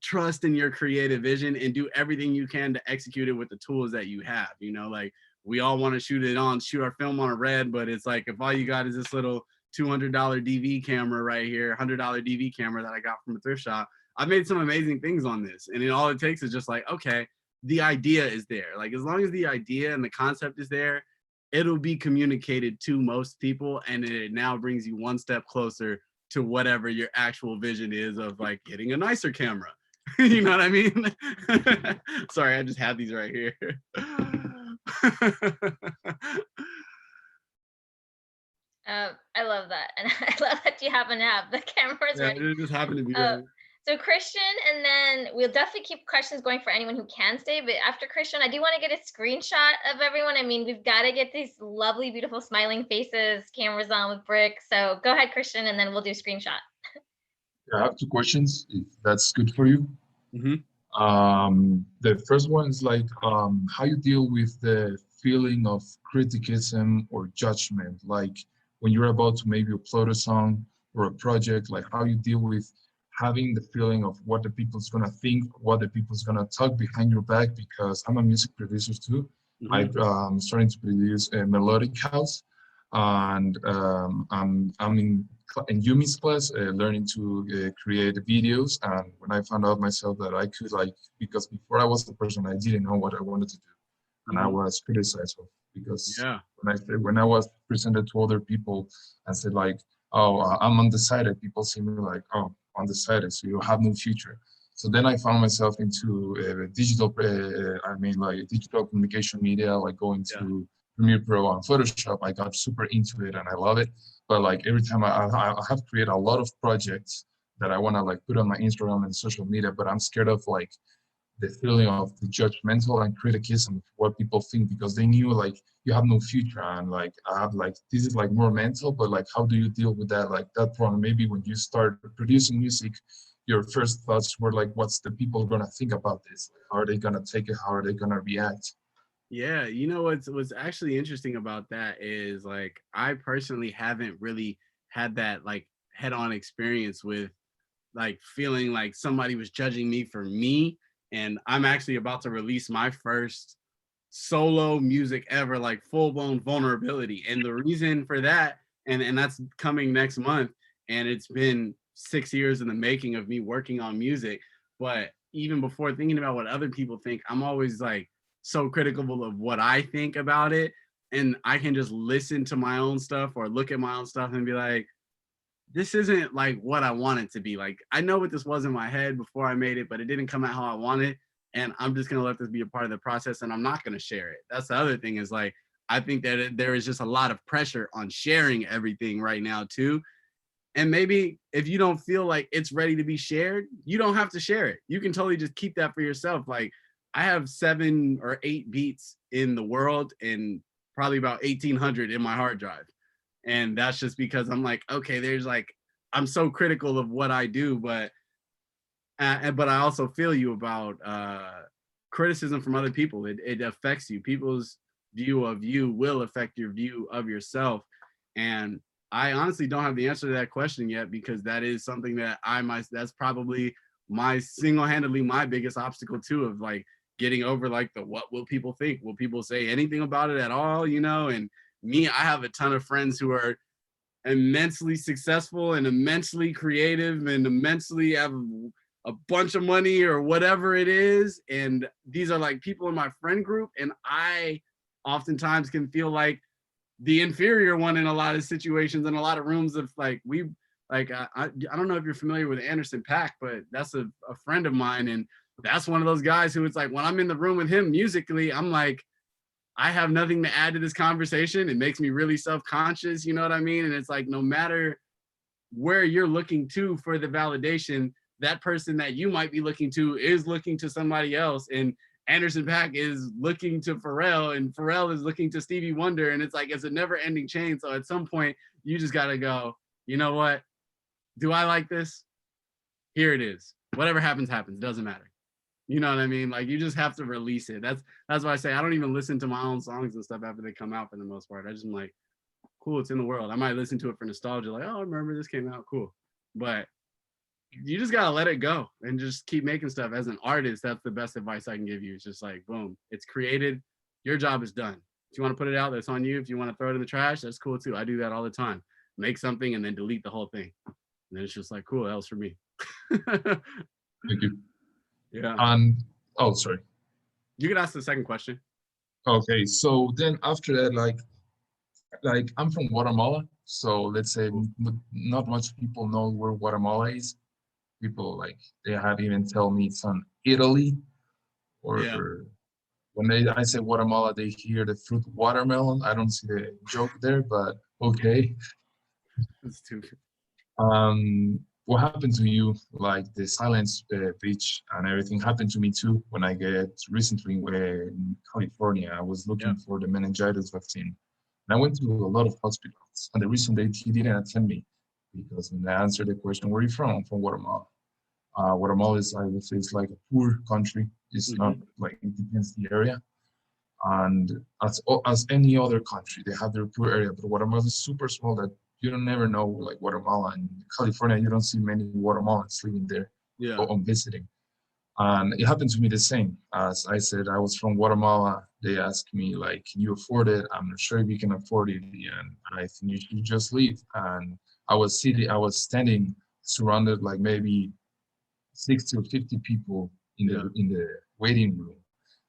trust in your creative vision and do everything you can to execute it with the tools that you have. You know, like we all want to shoot our film on a Red, but it's like if all you got is this little $200 DV camera right here, $100 DV camera that I got from a thrift shop, I've made some amazing things on this. And all it takes is just like, okay, the idea is there. Like as long as the idea and the concept is there, it'll be communicated to most people, and it now brings you one step closer to whatever your actual vision is of like getting a nicer camera. You know what I mean? Sorry, I just have these right here. I love that, and I love that you happen to have the cameras ready. It just happened to be right. So Christian, and then we'll definitely keep questions going for anyone who can stay. But after Christian, I do want to get a screenshot of everyone. I mean, we've got to get these lovely, beautiful, smiling faces, cameras on with Brick. So go ahead, Christian, and then we'll do a screenshot. I have 2 questions, if that's good for you. The first one is like how you deal with the feeling of criticism or judgment, like when you're about to maybe upload a song or a project, like how you deal with having the feeling of what the people's gonna think, what the people's gonna talk behind your back, because I'm a music producer too. I'm starting to produce a melodic house, and I'm in Yumi's class learning to create videos. And when I found out myself that I could, like, because before I was the person, I didn't know what I wanted to do, and I was criticized because when I was presented to other people and said like, oh, I'm undecided, people see me like, oh, undecided, so you have no future. So then I found myself into digital communication media, like going to Premiere Pro and Photoshop. I got super into it and I love it. But like every time I have created a lot of projects that I want to like put on my Instagram and social media, but I'm scared of like the feeling of the judgmental and criticism of what people think, because they knew like you have no future. And like I have like, this is like more mental, but like how do you deal with that, like that problem? Maybe when you start producing music, your first thoughts were like, what's the people gonna think about this? How are they gonna take it? How are they gonna react? Yeah, you know what's actually interesting about that is like I personally haven't really had that like head-on experience with like feeling like somebody was judging me for me. And I'm actually about to release my first solo music ever, like full-blown vulnerability. And the reason for that, and that's coming next month, and it's been 6 years in the making of me working on music. But even before thinking about what other people think, I'm always like so critical of what I think about it. And I can just listen to my own stuff or look at my own stuff and be like, this isn't like what I want it to be. Like, I know what this was in my head before I made it, but it didn't come out how I wanted. And I'm just going to let this be a part of the process, and I'm not going to share it. That's the other thing is like, I think that there is just a lot of pressure on sharing everything right now too. And maybe if you don't feel like it's ready to be shared, you don't have to share it. You can totally just keep that for yourself. Like I have 7 or 8 beats in the world and probably about 1,800 in my hard drive. And that's just because I'm like, okay, there's like, I'm so critical of what I do, but I also feel you about criticism from other people. It affects you. People's view of you will affect your view of yourself. And I honestly don't have the answer to that question yet, because that is something that that's probably my single-handedly my biggest obstacle too, of like getting over like the what will people think? Will people say anything about it at all? You know, and me, I have a ton of friends who are immensely successful and immensely creative and immensely have a bunch of money or whatever it is. And these are like people in my friend group. And I oftentimes can feel like the inferior one in a lot of situations, in a lot of rooms of like, I don't know if you're familiar with Anderson .Paak, but that's a friend of mine. And that's one of those guys who it's like, when I'm in the room with him musically, I'm like, I have nothing to add to this conversation. It makes me really self-conscious, you know what I mean? And it's like, no matter where you're looking to for the validation, that person that you might be looking to is looking to somebody else. And Anderson .Paak is looking to Pharrell, and Pharrell is looking to Stevie Wonder. And it's like, it's a never ending chain. So at some point you just got to go, you know what? Do I like this? Here it is. Whatever happens, happens. It doesn't matter. You know what I mean? Like, you just have to release it. That's why I say I don't even listen to my own songs and stuff after they come out for the most part. I just am like, cool, it's in the world. I might listen to it for nostalgia, like, oh, I remember this came out, cool. But you just gotta let it go and just keep making stuff. As an artist, that's the best advice I can give you. It's just like, boom, it's created. Your job is done. If you want to put it out, that's on you. If you want to throw it in the trash, that's cool too. I do that all the time. Make something and then delete the whole thing. And then it's just like, cool, that was for me. Thank you. Yeah. And oh, sorry. You can ask the second question. Okay, so then after that, like I'm from Guatemala, so let's say not much people know where Guatemala is. People like they have even tell me it's on Italy, or Yeah. when I say Guatemala, they hear the fruit watermelon. I don't see the joke there, but okay. That's too. What happened to you, like the silence beach and everything, happened to me too when I get recently in California. I was looking for the meningitis vaccine. And I went to a lot of hospitals, and the reason he didn't attend me because when I answered the question, "Where are you from?" "I'm from Guatemala." Guatemala is, I would say, it's like a poor country. It's not like, it depends the area, and as any other country, they have their poor area. But Guatemala is super small that you don't never know, like Guatemala. In California, you don't see many Guatemalans living there or on visiting. And it happened to me the same. As I said, I was from Guatemala. They asked me, like, can you afford it? I'm not sure if you can afford it. And I think you should just leave. And I was standing surrounded like maybe 60 or 50 people in the waiting room.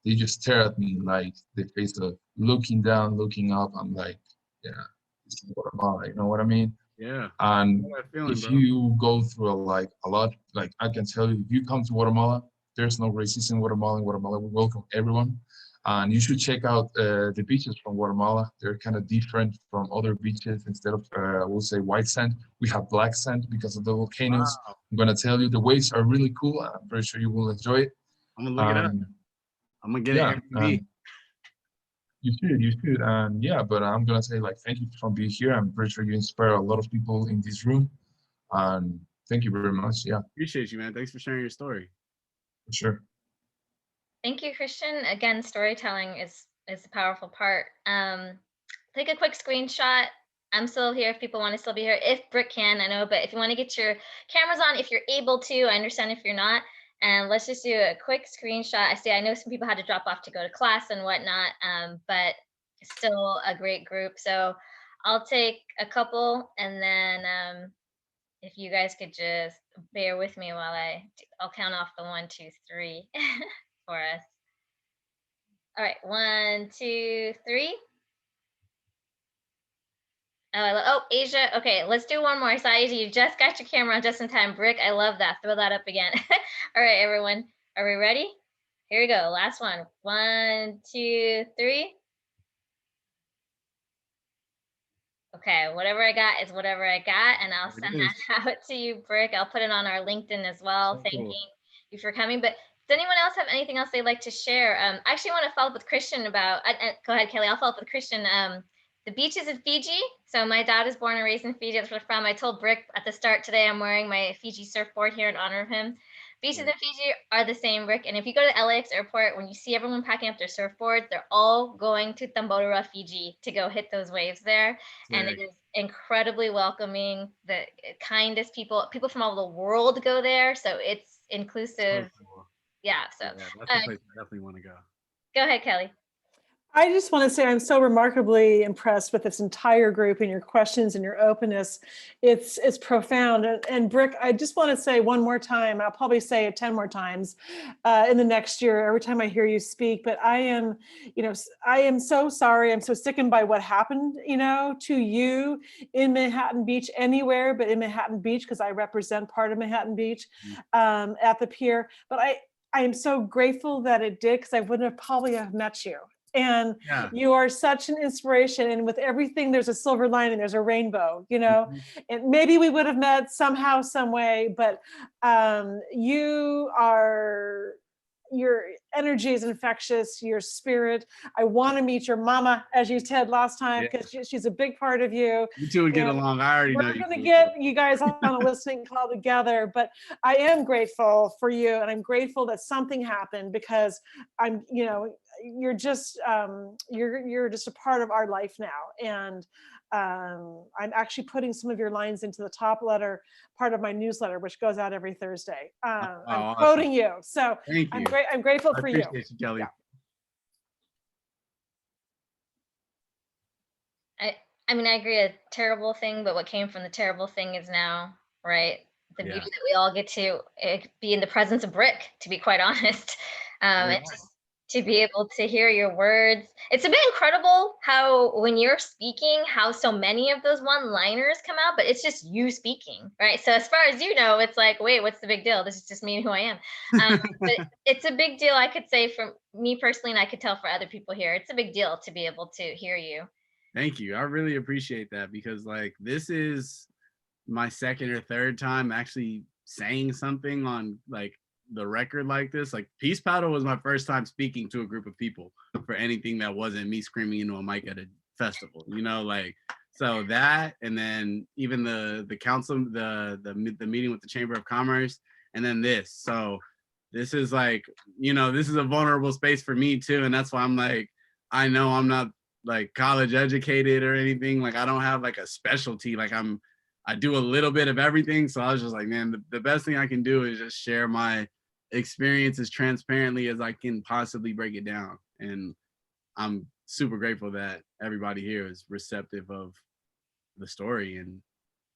They just stare at me like the face of looking down, looking up. I'm like, yeah, this is Guatemala, you know what I mean? Yeah. And feeling, if bro. you go through a lot, like I can tell you, if you come to Guatemala, there's no racism in Guatemala. In Guatemala, we welcome everyone. And you should check out the beaches from Guatemala. They're kind of different from other beaches. Instead of, we'll say, white sand, we have black sand because of the volcanoes. Wow. I'm going to tell you, the waves are really cool. I'm pretty sure you will enjoy it. I'm going to look it up. I'm going to get it Airbnb. You should. And yeah, but I'm going to say, like, thank you for being here. I'm pretty sure you inspire a lot of people in this room. And thank you very much. Yeah. Appreciate you, man. Thanks for sharing your story. For sure. Thank you, Christian. Again, storytelling is a powerful part. Take a quick screenshot. I'm still here if people want to still be here. If Brick can, I know, but if you want to get your cameras on, if you're able to, I understand if you're not. And let's just do a quick screenshot. I know some people had to drop off to go to class and whatnot, but still a great group. So I'll take a couple, and then if you guys could just bear with me while I'll count off the 1, 2, 3 for us. All right, 1, 2, 3. Oh, Asia. Okay, let's do one more. I saw Asia. You just got your camera on just in time. Brick, I love that. Throw that up again. All right, everyone. Are we ready? Here we go. Last one. 1, 2, 3. Okay, whatever I got is whatever I got, and I'll send that out to you, Brick. I'll put it on our LinkedIn as well, thanking you for coming. But does anyone else have anything else they'd like to share? I actually want to follow up with Christian about, go ahead, Kelly, I'll follow up with Christian. The beaches in Fiji. So my dad is born and raised in Fiji. That's where I'm from. I told Brick at the start today, I'm wearing my Fiji surfboard here in honor of him. Beaches in Fiji are the same, Rick. And if you go to LAX airport, when you see everyone packing up their surfboards, they're all going to Tambora, Fiji to go hit those waves there. And it is incredibly welcoming. The kindest people from all over the world go there. So it's inclusive. So cool. Yeah. So that's the place I definitely want to go. Go ahead, Kelly. I just want to say I'm so remarkably impressed with this entire group and your questions and your openness. It's profound. And Brick, I just want to say one more time, I'll probably say it 10 more times in the next year, every time I hear you speak, but I am so sorry. I'm so sickened by what happened, to you in Manhattan Beach, anywhere, but in Manhattan Beach, because I represent part of Manhattan Beach at the pier. But I am so grateful that it did, because I wouldn't have probably have met you. And you are such an inspiration. And with everything, there's a silver lining, there's a rainbow, and maybe we would have met somehow, some way, but your energy is infectious, your spirit. I want to meet your mama, as you said last time, because she's a big part of you. You two would get along. I already know you. We're going to get you guys on a listening call together, but I am grateful for you. And I'm grateful that something happened, because you're just a part of our life now. And I'm actually putting some of your lines into the top letter part of my newsletter, which goes out every Thursday. I'm awesome. quoting you, so Thank you. I'm grateful for you. Appreciate you, Kelly. Yeah. I mean, I agree, a terrible thing, but what came from the terrible thing is now, right? The beauty that we all get to be in the presence of Brick, to be quite honest. And just to be able to hear your words. It's a bit incredible how when you're speaking, how so many of those one-liners come out, but it's just you speaking, right? So as far as you know, it's like, wait, what's the big deal? This is just me and who I am. But it's a big deal, I could say, for me personally, and I could tell for other people here, it's a big deal to be able to hear you. Thank you. I really appreciate that, because like this is my second or third time actually saying something on like the record like this. Like Peace Paddle was my first time speaking to a group of people for anything that wasn't me screaming into a mic at a festival, you know, like, so that, and then even the council, the meeting with the Chamber of Commerce, and then this. So this is like, you know, this is a vulnerable space for me too. And that's why I'm like, I know I'm not like college educated or anything. Like I don't have like a specialty. Like I do a little bit of everything. So I was just like, man, the best thing I can do is just share my experience as transparently as I can possibly break it down. And I'm super grateful that everybody here is receptive of the story. And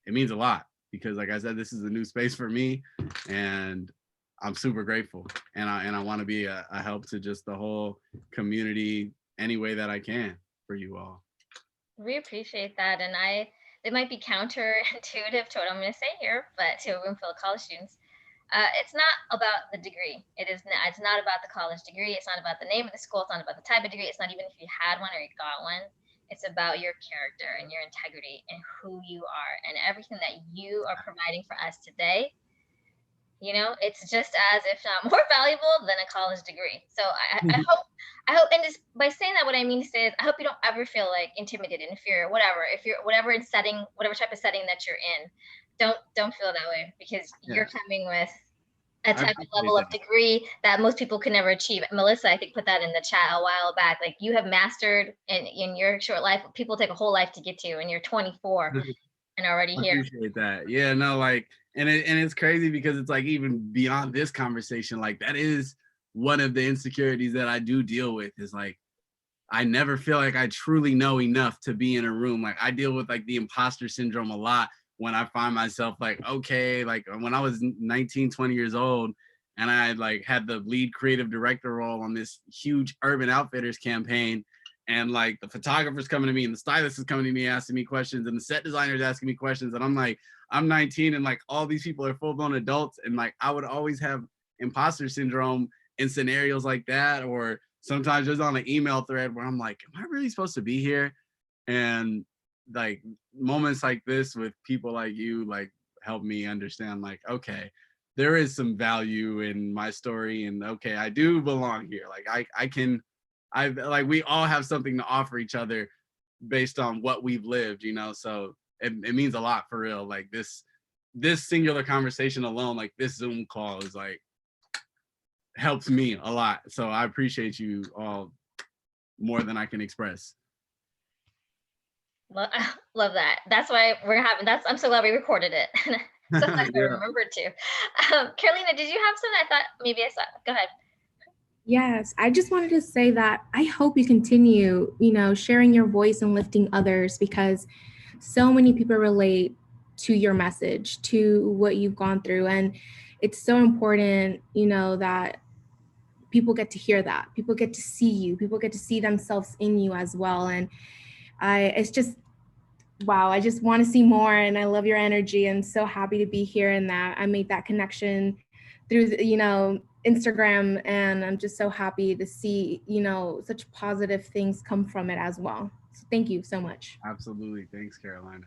it means a lot, because like I said, this is a new space for me, and I'm super grateful. And I want to be a help to just the whole community any way that I can for you all. We appreciate that. And it might be counterintuitive to what I'm going to say here, but to a room full of college students, it's not about the degree. It's not about the college degree. It's not about the name of the school. It's not about the type of degree. It's not even if you had one or you got one. It's about your character and your integrity and who you are and everything that you are providing for us today. You know, it's just as if not more valuable than a college degree. So I hope, and just by saying that, what I mean to say is, I hope you don't ever feel like intimidated, if you're whatever setting, whatever type of setting that you're in, don't feel that way, because you're coming with a type of level of degree that most people can never achieve. Melissa, I think, put that in the chat a while back. Like, you have mastered in your short life, people take a whole life to get to, and you're 24 and already here. I appreciate that. Yeah, no, like, and it's crazy, because it's like, even beyond this conversation, like that is one of the insecurities that I do deal with, is like, I never feel like I truly know enough to be in a room. Like I deal with like the imposter syndrome a lot when I find myself like, okay, like when I was 19, 20 years old, and I like had the lead creative director role on this huge Urban Outfitters campaign, and like the photographer's coming to me and the stylist is coming to me asking me questions and the set designer's asking me questions, and I'm like, I'm 19 and like all these people are full-blown adults, and like I would always have imposter syndrome in scenarios like that, or sometimes just on an email thread where I'm like, am I really supposed to be here? And like moments like this with people like you like help me understand, like, okay, there is some value in my story, and okay, I do belong here. Like I like, we all have something to offer each other based on what we've lived, you know. So it means a lot, for real. Like this singular conversation alone, like this Zoom call, is like helps me a lot. So I appreciate you all more than I can express. Love that. That's why we're having, I'm so glad we recorded it. So glad I remembered to. Carolina, did you have something? I thought maybe I saw, go ahead. Yes, I just wanted to say that I hope you continue, sharing your voice and lifting others, because so many people relate to your message, to what you've gone through. And it's so important, that people get to hear that. People get to see you. People get to see themselves in you as well. And it's just, wow, I just want to see more. And I love your energy, and so happy to be here, and that I made that connection through, Instagram, and I'm just so happy to see, such positive things come from it as well. So thank you so much. Absolutely. Thanks, Carolina.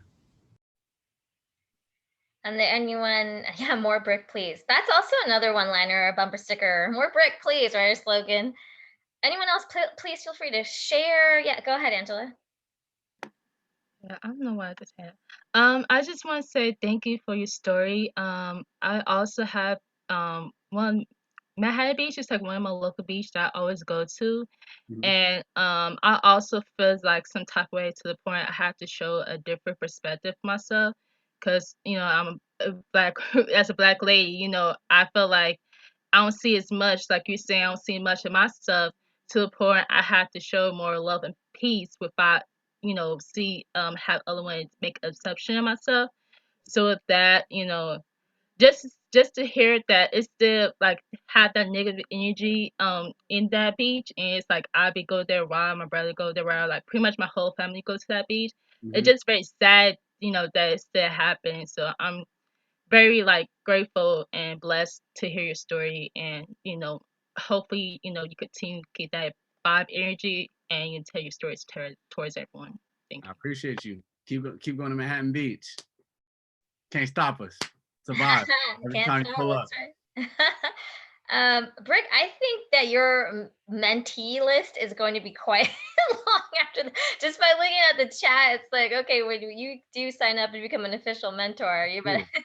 And anyone, yeah, more brick, please. That's also another one-liner, a bumper sticker. More brick, please, right? Our slogan. Anyone else, please feel free to share. Yeah, go ahead, Angela. Yeah, I don't know what to say. I just want to say thank you for your story. I also have one Manhattan Beach is like one of my local beach that I always go to. Mhm. And I also feel like some type of way to the point I have to show a different perspective myself. Cause I'm a black as a black lady, I feel like I don't see as much, like you say, I don't see much of myself to the point I have to show more love and peace without, have other ones make exception of myself. So with that, just to hear that it's still like have that negative energy in that beach, and it's like I be go there while my brother go there while like pretty much my whole family goes to that beach. It's Mhm. just very sad, that it's still happening. So I'm very like grateful and blessed to hear your story, and hopefully you continue to get that vibe energy and you tell your stories towards everyone. Thank I you. appreciate you. Keep going to Manhattan Beach. Can't stop us. It's a vibe every Can't time you stop. pull up. That's right. Brick, I think that your mentee list is going to be quite long after just by looking at the chat. It's like, okay, when you do sign up and become an official mentor, you better. Cool.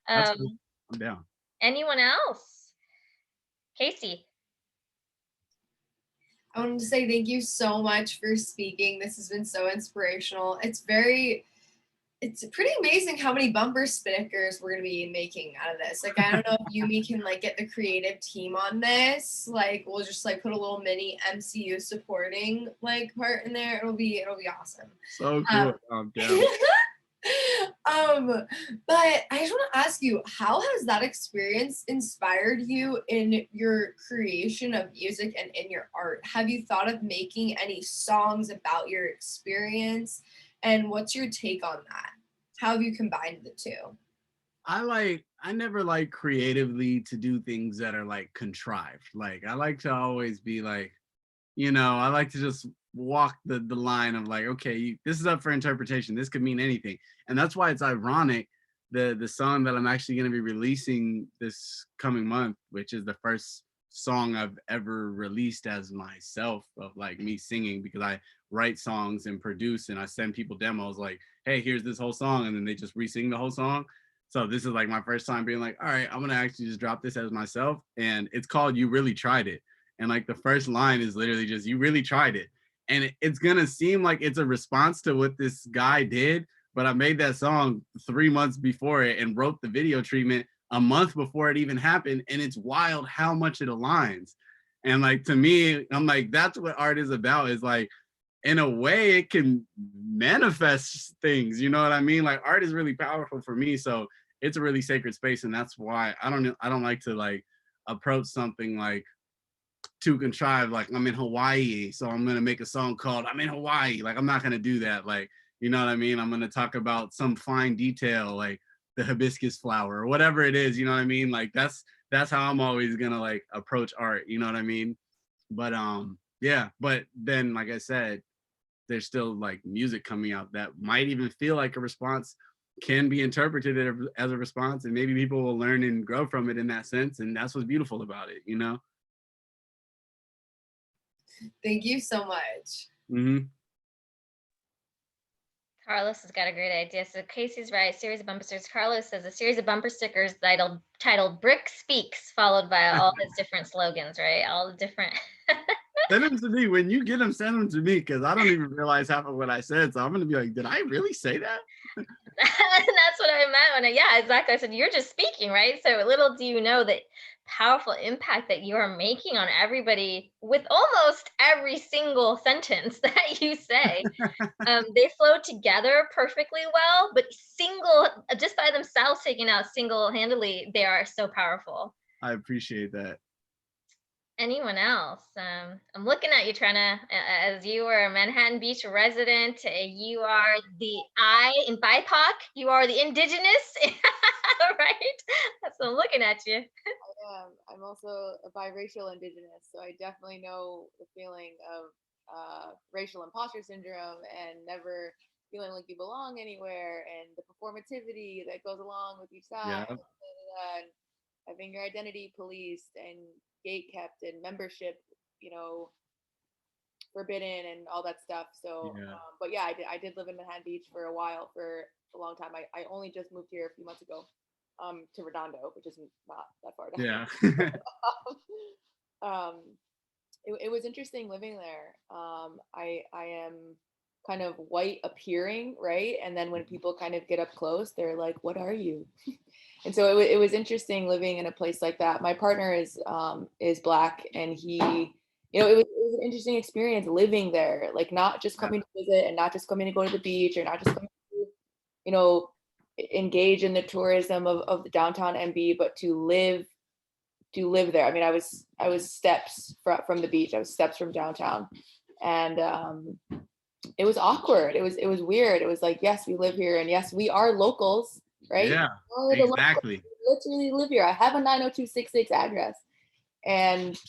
That's cool. um, I'm down. anyone else? Casey. I wanted to say thank you so much for speaking. This has been so inspirational. It's pretty amazing how many bumper stickers we're gonna be making out of this. Like, I don't know if Yumi can like get the creative team on this. Like, we'll just like put a little mini MCU supporting like part in there. It'll be awesome. So cool. I'm down. But I just want to ask you, how has that experience inspired you in your creation of music and in your art? Have you thought of making any songs about your experience? And what's your take on that? How have you combined the two? I never like creatively to do things that are like contrived. Like I like to always be like, I like to just walk the line of like, okay, this is up for interpretation. This could mean anything. And that's why it's ironic. The song that I'm actually going to be releasing this coming month, which is the first song I've ever released as myself of like me singing, because I write songs and produce and I send people demos like, hey, here's this whole song. And then they just re-sing the whole song. So this is like my first time being like, all right, I'm going to actually just drop this as myself. And it's called You Really Tried It. And like the first line is literally just, you really tried it. And it's going to seem like it's a response to what this guy did. But I made that song 3 months before it and wrote the video treatment a month before it even happened. And it's wild how much it aligns. And like, to me, I'm like, that's what art is about, is like, in a way it can manifest things. You know what I mean? Like art is really powerful for me. So it's a really sacred space. And that's why I don't like to like approach something like too contrived, like I'm in Hawaii, so I'm gonna make a song called I'm in Hawaii. Like I'm not gonna do that. Like, you know what I mean? I'm gonna talk about some fine detail, like the hibiscus flower or whatever it is, you know what I mean? Like that's how I'm always gonna like approach art, you know what I mean? But yeah, but then like I said, there's still like music coming out that might even feel like a response, can be interpreted as a response, and maybe people will learn and grow from it in that sense. And that's what's beautiful about it, you know? Thank you so much. Mm-hmm. Carlos has got a great idea. So Casey's right. Series of bumper stickers. Carlos says a series of bumper stickers titled "Brick Speaks," followed by all his different slogans. Right, all the different. Send them to me. When you get them, send them to me, because I don't even realize half of what I said. So I'm gonna be like, did I really say that? That's what I meant yeah, exactly. I said, you're just speaking, right? So little do you know that powerful impact that you are making on everybody with almost every single sentence that you say. They flow together perfectly well, but just by themselves, taken out single-handedly, they are so powerful. I appreciate that. Anyone else? I'm looking at you, Trina, as you are a Manhattan Beach resident. You are the I in BIPOC. You are the indigenous, right? So I'm looking at you. I'm also a biracial indigenous, so I definitely know the feeling of racial imposter syndrome and never feeling like you belong anywhere, and the performativity that goes along with each side. Yeah. And having your identity policed and gate kept and membership, forbidden and all that stuff. So, Yeah. but yeah, I did live in Manhattan Beach for a while, for a long time. I only just moved here a few months ago. to Redondo, which is not that far down. Yeah. It was interesting living there. I am kind of white appearing, right? And then when people kind of get up close, they're like, "What are you?" And so it was interesting living in a place like that. My partner is Black, and he, it was an interesting experience living there, like not just coming to visit and not just coming to go to the beach or not just coming to, engage in the tourism of the downtown MB, but to live there. I mean, I was steps from the beach. I was steps from downtown, and it was awkward. It was weird. It was like, yes, we live here, and yes, we are locals, right? Yeah, exactly. Locals. We literally live here. I have a 90266 address, and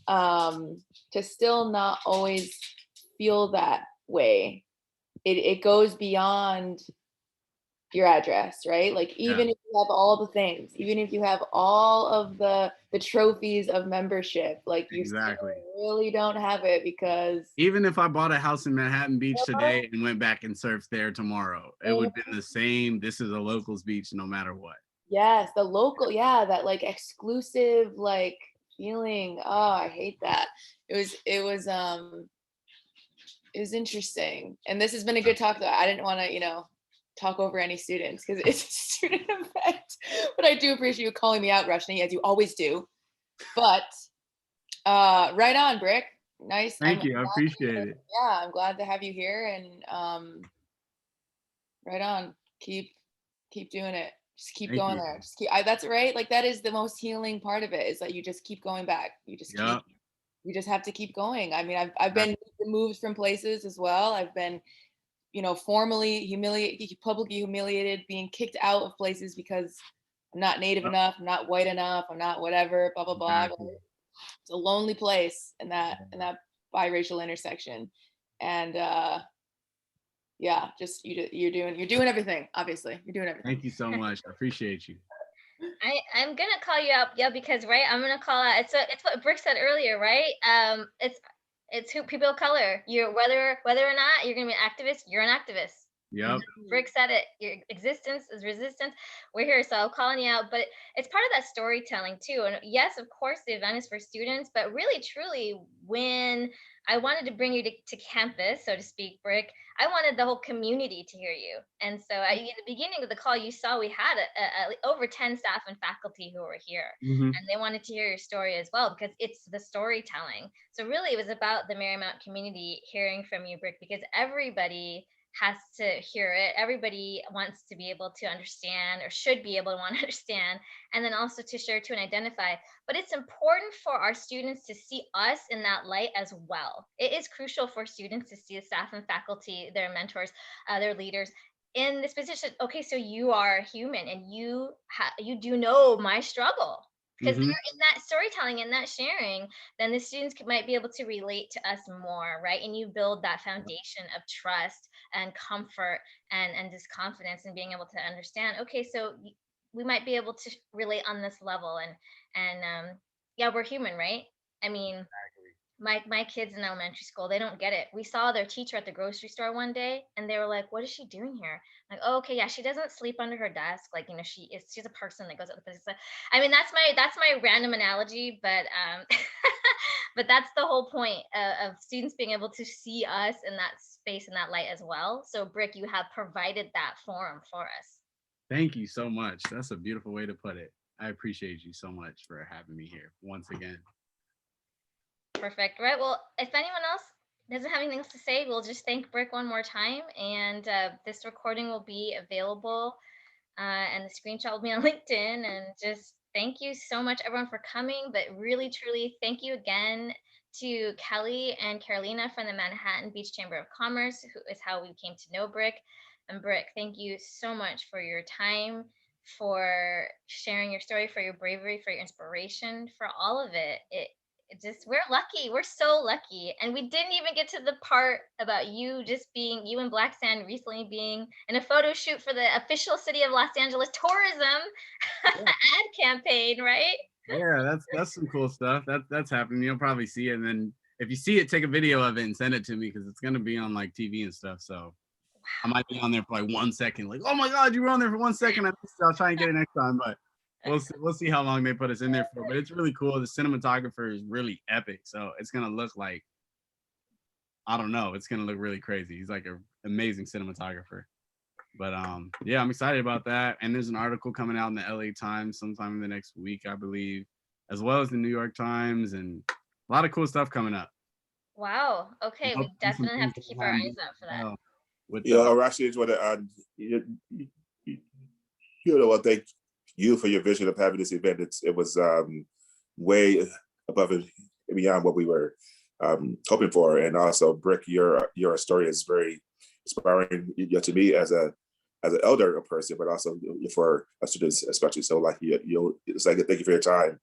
to still not always feel that way. It goes beyond your address, right? Like even if you have all the things, even if you have all of the trophies of membership, like you still really don't have it, because even if I bought a house in Manhattan Beach today and went back and surfed there tomorrow, it would be the same. This is a locals beach no matter what. Yes, the local, that like exclusive like feeling. Oh, I hate that. It was interesting. And this has been a good talk though. I didn't want to, talk over any students because it's a student event, but I do appreciate you calling me out, Rushni, as you always do. But right on, Brick. Nice. Thank you. I appreciate it. Yeah, I'm glad to have you here, and right on. Keep doing it. Just keep going there. Just keep. That's right. Like that is the most healing part of it, is that you just keep going back. You just keep. You just have to keep going. I mean, I've been removed from places as well. I've been, formally humiliated, publicly humiliated, being kicked out of places because I'm not Native enough, I'm not white enough, I'm not whatever, blah, blah, blah. It's a lonely place in that biracial intersection. And just you're doing everything, obviously. You're doing everything. Thank you so much. I appreciate you. I'm gonna call you out, because I'm gonna call out. It's what Brick said earlier, right? It's who people of color. You're whether or not you're gonna be an activist, you're an activist. Yep. Brick said it. Your existence is resistance. We're here, so I'm calling you out. But it's part of that storytelling too. And yes, of course, the event is for students, but really, truly, when I wanted to bring you to campus, so to speak, Brick, I wanted the whole community to hear you. And so at the beginning of the call, you saw we had over 10 staff and faculty who were here. And they wanted to hear your story as well, because it's the storytelling. So really, it was about the Marymount community hearing from you, Brick, because everybody has to hear it. Everybody wants to be able to understand, or should be able to want to understand, and then also to share to and identify. But it's important for our students to see us in that light as well. It is crucial for students to see the staff and faculty, their mentors, their leaders in this position. Okay, so you are human, and you do know my struggle. Because they're in that storytelling and that sharing, then the students might be able to relate to us more, right? And you build that foundation of trust and comfort and just confidence in being able to understand, okay, so we might be able to relate on this level. And we're human, right? I mean, my kids in elementary school, they don't get it. We saw their teacher at the grocery store one day, and they were like, "What is she doing here?" Like, "Oh, okay, yeah, she doesn't sleep under her desk. Like, she's a person that goes out the business." I mean, that's my random analogy, but but that's the whole point of students being able to see us in that space, in that light as well. So, Brick, you have provided that forum for us. Thank you so much. That's a beautiful way to put it. I appreciate you so much for having me here once again. Perfect. Right. Well, if anyone else doesn't have anything else to say, we'll just thank Brick one more time. And this recording will be available, and the screenshot will be on LinkedIn. And just thank you so much, everyone, for coming. But really, truly, thank you again to Kelly and Carolina from the Manhattan Beach Chamber of Commerce, who is how we came to know Brick. And Brick, thank you so much for your time, for sharing your story, for your bravery, for your inspiration, for all of it. We're lucky. We're so lucky. And we didn't even get to the part about you and Black Sand recently being in a photo shoot for the official City of Los Angeles tourism ad campaign, right? Yeah, that's some cool stuff. That's happening. You'll probably see it. And then if you see it, take a video of it and send it to me, because it's going to be on like TV and stuff. So I might be on there for like 1 second, like, oh my God, you were on there for 1 second. I'll try and get it next time, but we'll see how long they put us in there for. But it's really cool. The cinematographer is really epic, so it's gonna look like, I don't know, it's gonna look really crazy. He's like an amazing cinematographer. But yeah, I'm excited about that. And there's an article coming out in the LA Times sometime in the next week, I believe, as well as the New York Times, and a lot of cool stuff coming up. Wow. Okay, we definitely have to keep our eyes out for that. Rashi, just want to well, thank you for your vision of having this event. It was way above and beyond what we were hoping for, and also Brick, your story is very inspiring to me as an elder person, but also for students especially. So like it's like thank you for your time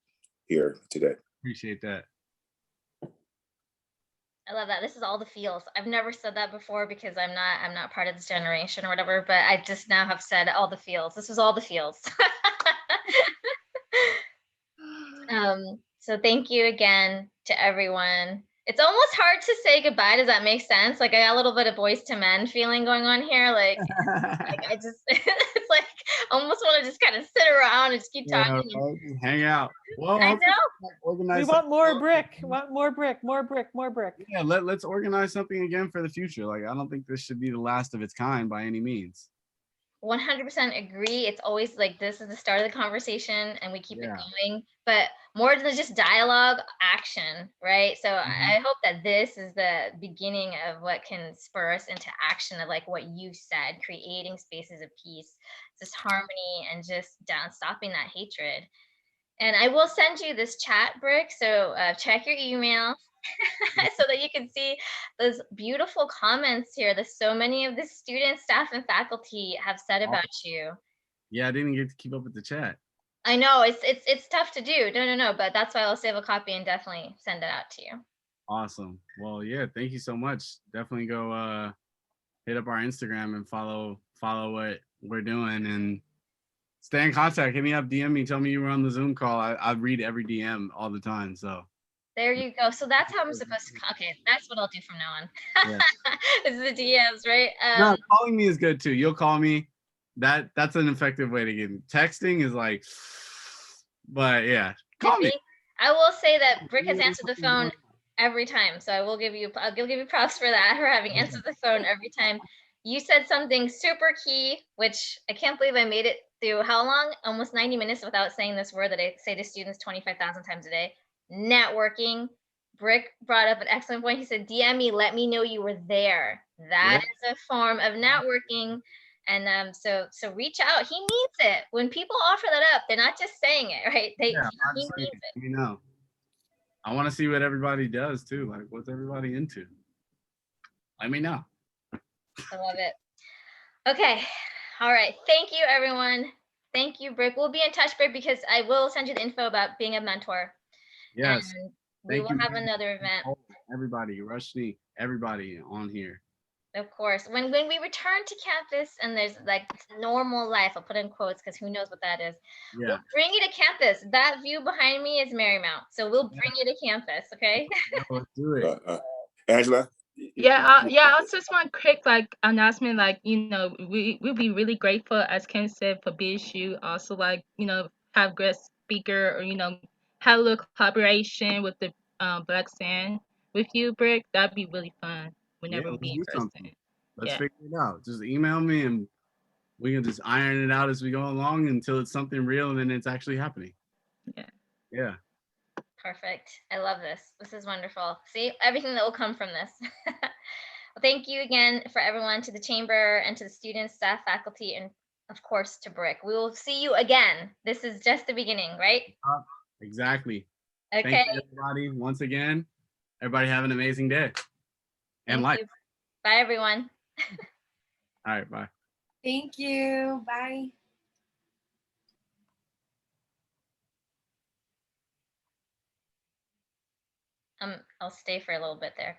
here today. Appreciate that. I love that. This is all the feels. I've never said that before because I'm not part of this generation or whatever, but I just now have said all the feels. This was all the feels. So thank you again to everyone. It's almost hard to say goodbye. Does that make sense? Like I got a little bit of Boys to Men feeling going on here. Like I just, it's like almost want to just kind of sit around and just keep talking. Right? Hang out. Well, I know. We want more Brick. Want more Brick. More Brick. More Brick. Yeah, let's organize something again for the future. Like I don't think this should be the last of its kind by any means. 100% agree. It's always like this is the start of the conversation and we keep it going, but more than just dialogue, action, right? So I hope that this is the beginning of what can spur us into action of like what you said, creating spaces of peace, just harmony, and just stopping that hatred. And I will send you this chat, Brick, so check your email. So that you can see those beautiful comments here that so many of the students, staff, and faculty have said about you. Yeah, I didn't get to keep up with the chat. I know it's tough to do. No, but that's why I'll save a copy and definitely send it out to you. Awesome. Well, yeah, thank you so much. Definitely go hit up our Instagram and follow what we're doing and stay in contact. Hit me up, DM me, tell me you were on the Zoom call. I read every DM all the time, so. There you go. So that's how I'm supposed to. Okay, that's what I'll do from now on. Yeah. This is the DMs, right? No, calling me is good too. You'll call me. That's an effective way to get in. Texting is like, but yeah, call me. I will say that Brick has answered the phone every time, so I'll give you props for that, for having answered the phone every time. You said something super key, which I can't believe I made it through how long? Almost 90 minutes without saying this word that I say to students 25,000 times a day. Networking. Brick brought up an excellent point. He said, DM me, let me know you were there. That is a form of networking. And so reach out. He needs it. When people offer that up, they're not just saying it, right? He needs it. You know, I want to see what everybody does too. Like, what's everybody into? Let me know. I love it. Okay. All right. Thank you, everyone. Thank you, Brick. We'll be in touch, Brick, because I will send you the info about being a mentor. Yes. And we will have another event. Everybody, Rushni, everybody on here. Of course. When we return to campus and there's like normal life, I'll put in quotes because who knows what that is. Yeah. We'll bring you to campus. That view behind me is Marymount. So we'll bring you to campus, okay? Let's do it. Angela? Yeah, I also just want a quick announcement, we'll be really grateful, as Ken said, for BSU. Also, have great speaker or have a little collaboration with the Black Sand with you, Brick. That'd be really fun whenever we be in person. Let's figure it out. Just email me and we can just iron it out as we go along until it's something real and then it's actually happening. Yeah. Perfect. I love this. This is wonderful. See, everything that will come from this. Well, thank you again for everyone, to the chamber and to the students, staff, faculty, and of course to Brick. We will see you again. This is just the beginning, right? Exactly. Okay. Thank you, everybody. Once again, everybody have an amazing day and life. Bye, everyone. All right. Bye. Thank you. Bye. I'll stay for a little bit there.